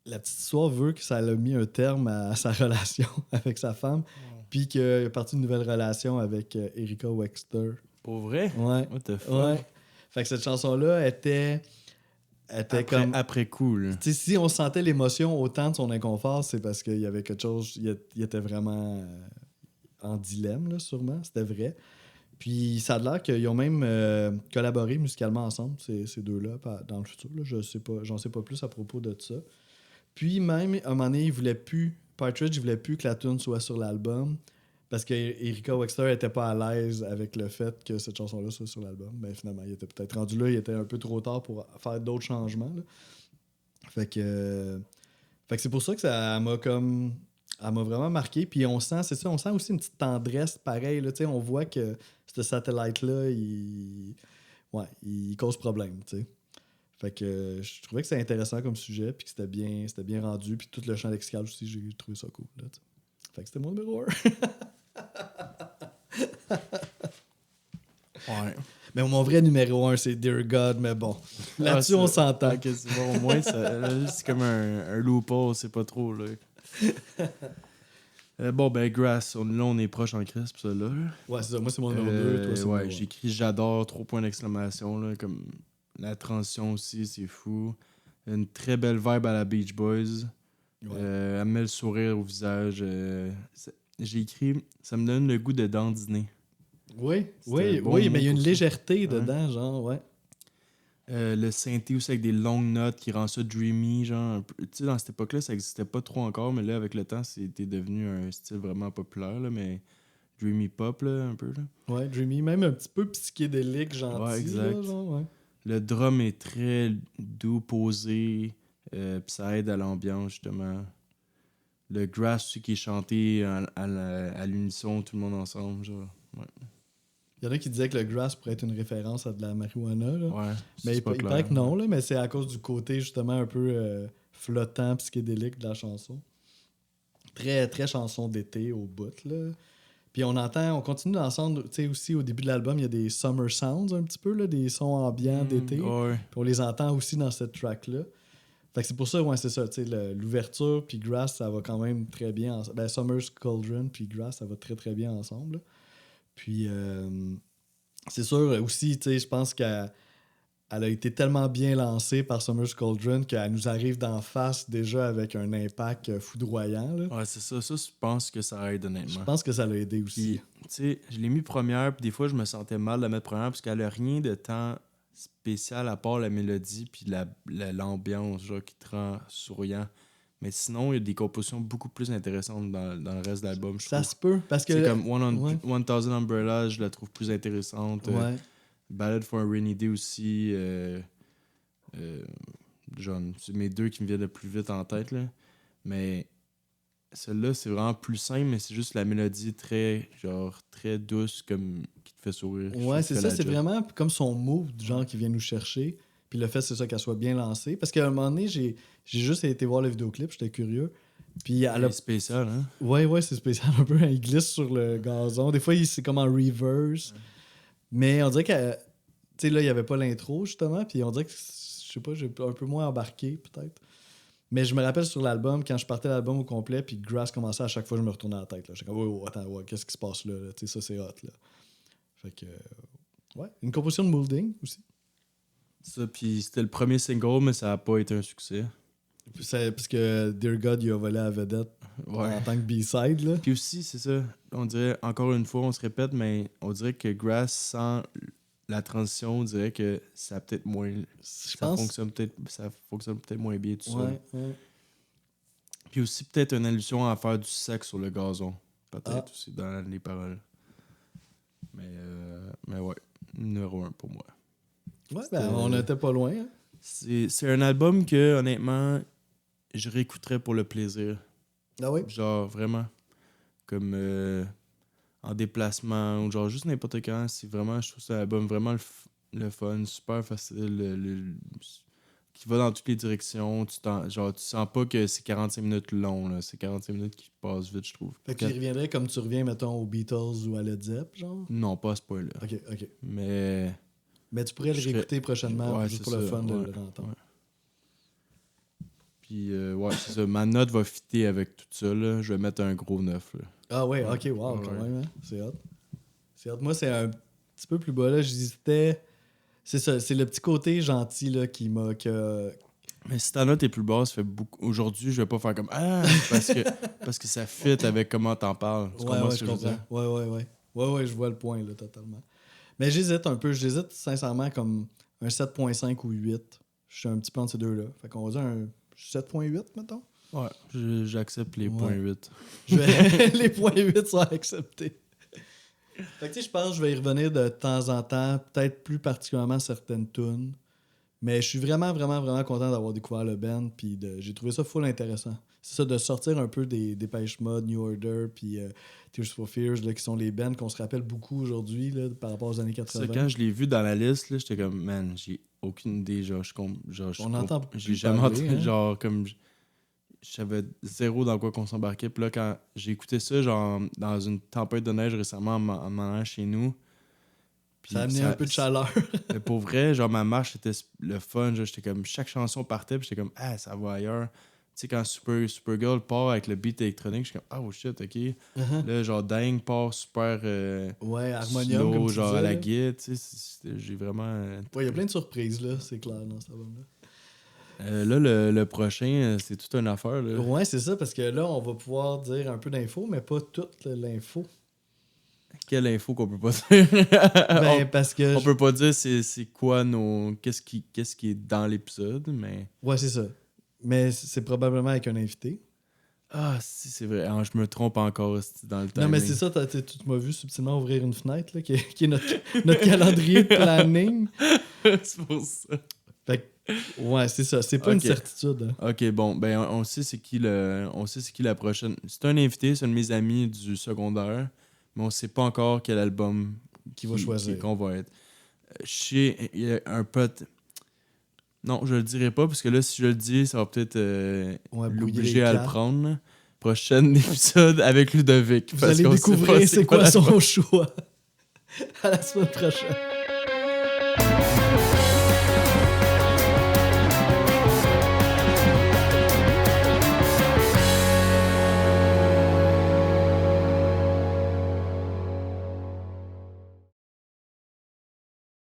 la petite histoire veut que ça a mis un terme à sa relation avec sa femme. Puis qu'il est parti d'une nouvelle relation avec Erika Wexler. Pour vrai? Ouais. What the fuck? Ouais. Fait que cette chanson-là était comme. Après coup, là. Tu sais, si on sentait l'émotion autant de son inconfort, c'est parce qu'il y avait quelque chose. Il était vraiment en dilemme, là, sûrement. C'était vrai. Puis ça a l'air qu'ils ont même collaboré musicalement ensemble, ces deux-là, dans le futur. Là. J'en sais pas plus à propos de ça. Puis même, à un moment donné, Partridge, il voulait plus que la tune soit sur l'album parce qu'Erika Wexler était pas à l'aise avec le fait que cette chanson-là soit sur l'album. Mais finalement, il était peut-être rendu là, il était un peu trop tard pour faire d'autres changements. Là. Fait que c'est pour ça que ça m'a comme... Elle m'a vraiment marqué. Puis on sent aussi une petite tendresse pareil. Là, on voit que ce satellite-là, il cause problème. T'sais. Fait que je trouvais que c'était intéressant comme sujet, puis que c'était bien rendu. Puis tout le champ lexical aussi, j'ai trouvé ça cool. Là, fait que c'était mon numéro 1. Ouais. Mais mon vrai numéro 1, c'est Dear God, mais bon. Là-dessus, on s'entend. Ok, c'est bon, au moins, là, c'est comme un loophole, c'est pas trop, là. Bon, ben, Grass, on est proche en crise pour ça, là. Ouais, c'est ça. Moi, c'est mon numéro 2, toi, c'est mon numéro 1. J'ai écrit j'adore, 3 points d'exclamation, là, comme la transition aussi, c'est fou. Une très belle vibe à la Beach Boys. Ouais. Elle met le sourire au visage. J'ai écrit, ça me donne le goût de dandiner. Oui, bon mais il mot y a une pour ça. légèreté Ouais. dedans, genre, ouais. Le synthé aussi avec des longues notes qui rend ça dreamy, genre un peu. Tu sais, dans cette époque-là, ça existait pas trop encore, mais là, avec le temps, c'était devenu un style vraiment populaire, là, mais dreamy pop, là, un peu. Là. Ouais, dreamy, même un petit peu psychédélique, gentil, Ouais, exact. là, genre, ouais. Le drum est très doux, posé, puis ça aide à l'ambiance, justement. Le grass aussi qui est chanté à l'unisson, tout le monde ensemble, genre. Ouais. Il y en a qui disaient que le grass pourrait être une référence à de la marijuana, là. Ouais, Mais il pas clair. paraît que non, là, mais c'est à cause du côté justement un peu flottant, psychédélique de la chanson. Très, très chanson d'été au bout, là. Puis on continue d'entendre, tu sais, aussi au début de l'album, il y a des summer sounds un petit peu, là, des sons ambiants d'été. Ouais. Puis on les entend aussi dans cette track-là. Fait que c'est pour ça, ouais, c'est ça, tu sais, l'ouverture puis Grass, ça va quand même très bien ensemble. Ben, Summer's Cauldron puis Grass, ça va très, très bien ensemble, là. Puis, c'est sûr aussi, tu sais, je pense qu'elle a été tellement bien lancée par Summer's Cauldron qu'elle nous arrive d'en face déjà avec un impact foudroyant. Là. Ouais, c'est ça. Ça, je pense que ça aide, Je honnêtement. pense que ça l'a aidé aussi. Puis, tu sais, je l'ai mis première, puis des fois, je me sentais mal de la mettre première parce qu'elle a rien de tant spécial à part la mélodie puis l'ambiance, genre, qui te rend souriant. Mais sinon, il y a des compositions beaucoup plus intéressantes dans le reste de l'album, je Ça trouve. se peut, parce que... C'est comme ouais. 1000 Umbrellas, je la trouve plus intéressante. Ouais. Ballad for a Rainy Day aussi. Genre, c'est mes deux qui me viennent le plus vite en tête, là. Mais celle-là, c'est vraiment plus simple, mais c'est juste la mélodie très douce, comme qui te fait sourire. Ouais, c'est ça, c'est job. vraiment comme son move, du genre qui vient nous chercher. Puis le fait, c'est ça, qu'elle soit bien lancée. Parce qu'à un moment donné, j'ai juste été voir le vidéoclip, j'étais curieux. Puis elle a... C'est spécial, hein? Ouais, c'est spécial un peu. Il glisse sur le gazon. Des fois, c'est comme en reverse. Ouais. Mais on dirait que, tu sais, là, il n'y avait pas l'intro, justement. Puis on dirait que, je sais pas, j'ai un peu moins embarqué, peut-être. Mais je me rappelle sur l'album, quand je partais l'album au complet, puis Grass commençait, à chaque fois, je me retournais à la tête. J'étais comme, attends, qu'est-ce qui se passe là? Tu sais, ça, c'est hot, là. Fait que, ouais. Une composition de Moulding aussi. Ça, puis c'était le premier single, mais ça n'a pas été un succès. Parce que Dear God, il a volé à vedette en tant que B-side, là. Puis aussi, c'est ça, on dirait, encore une fois, on se répète, mais on dirait que Grass, sans la transition, on dirait que ça a peut-être moins... Ça fonctionne peut-être moins bien tout seul. Ouais. Puis aussi, peut-être une allusion à faire du sexe sur le gazon. Peut-être aussi dans les paroles. Mais ouais, numéro 1 pour moi. Ouais, ben on n'était pas loin. Hein? C'est un album que, honnêtement, je réécouterais pour le plaisir. Ah oui? Genre, vraiment. Comme en déplacement, ou genre juste n'importe quand. C'est vraiment, je trouve ça un album vraiment le fun, super facile, qui va dans toutes les directions. Tu sens pas que c'est 45 minutes long, là. C'est 45 minutes qui passent vite, je trouve. Fait que tu reviendrais comme tu reviens, mettons, aux Beatles ou à Led Zepp, genre? Non, pas à ce point-là. OK. Mais tu pourrais le réécouter prochainement, juste pour le fun de l'entendre. Ouais. Puis, ouais, c'est ça. Ma note va fitter avec tout ça, là. Je vais mettre un gros 9, là. Ah ouais, ok, wow, Ouais. quand même, hein? C'est hot. C'est hot. Moi, c'est un petit peu plus bas, là. J'hésitais. C'est ça, c'est le petit côté gentil, là, qui m'a. Mais si ta note est plus basse, ça fait beaucoup. Aujourd'hui, je vais pas faire comme Ah! Parce que ça fit avec comment t'en parles. Tu comprends Ouais, ce je que je veux comprends. dire? Ouais. Ouais, je vois le point, là, totalement. Mais j'hésite un peu. J'hésite sincèrement comme un 7,5 ou 8. Je suis un petit peu entre ces deux-là. Fait qu'on va dire un 7,8, mettons. Ouais, j'accepte les Ouais. points 8. Les points 8 sont acceptés. Fait que tu sais, je pense que je vais y revenir de temps en temps, peut-être plus particulièrement certaines tunes. Mais je suis vraiment, vraiment, vraiment content d'avoir découvert le band. Puis j'ai trouvé ça full intéressant. C'est ça, de sortir un peu des Depeche Mode, New Order, puis Tears for Fears, là, qui sont les bands qu'on se rappelle beaucoup aujourd'hui là, par rapport aux années Ça, 80. quand je l'ai vu dans la liste, là, j'étais comme, man, j'ai aucune idée. On entend j'ai plus jamais parler, entendu. hein? Genre, comme. Je savais zéro dans quoi qu'on s'embarquait. Puis là, quand j'ai écouté ça, genre, dans une tempête de neige récemment en m'en allant chez nous. Puis Ça a amené un peu de chaleur. mais pour vrai, genre, ma marche, c'était le fun. Genre, j'étais comme, chaque chanson partait, puis j'étais comme, ah, ça va ailleurs. Tu sais, quand Supergirl part avec le beat électronique, je suis comme, oh shit, ok. Là, genre, Dang part super Ouais, harmonium, comme slow, tu genre disais. à la là. guide. Tu sais, j'ai vraiment. Ouais, il y a plein de surprises, là, c'est clair, dans cet album-là. Là, le prochain, c'est toute une affaire. Là. Ouais, c'est ça, parce que là, on va pouvoir dire un peu d'infos, mais pas toute l'info. Quelle info qu'on peut pas dire? Ben, parce que. On peut pas dire c'est quoi nos. Qu'est-ce qui est dans l'épisode, mais. Ouais, c'est ça. Mais c'est probablement avec un invité. Ah, si, c'est vrai. Ah, je me trompe encore dans le timing. Non, mais c'est ça, tu m'as vu subtilement ouvrir une fenêtre, là, qui est notre calendrier de planning. C'est pour ça. Fait que, ouais, c'est ça. C'est pas Ok. une certitude. Hein. Ok, bon, ben on sait c'est qui la prochaine. C'est un invité, c'est un de mes amis du secondaire, mais on sait pas encore quel album Qui va choisir. qu'on va être. Il y a un pote. Non, je le dirai pas, parce que là, si je le dis, ça va peut-être Ouais, brouiller l'obliger les à le cartes. prendre. Prochain épisode avec Ludovic. Vous parce allez qu'on sait découvrir pas c'est quoi la- son choix. À la semaine prochaine.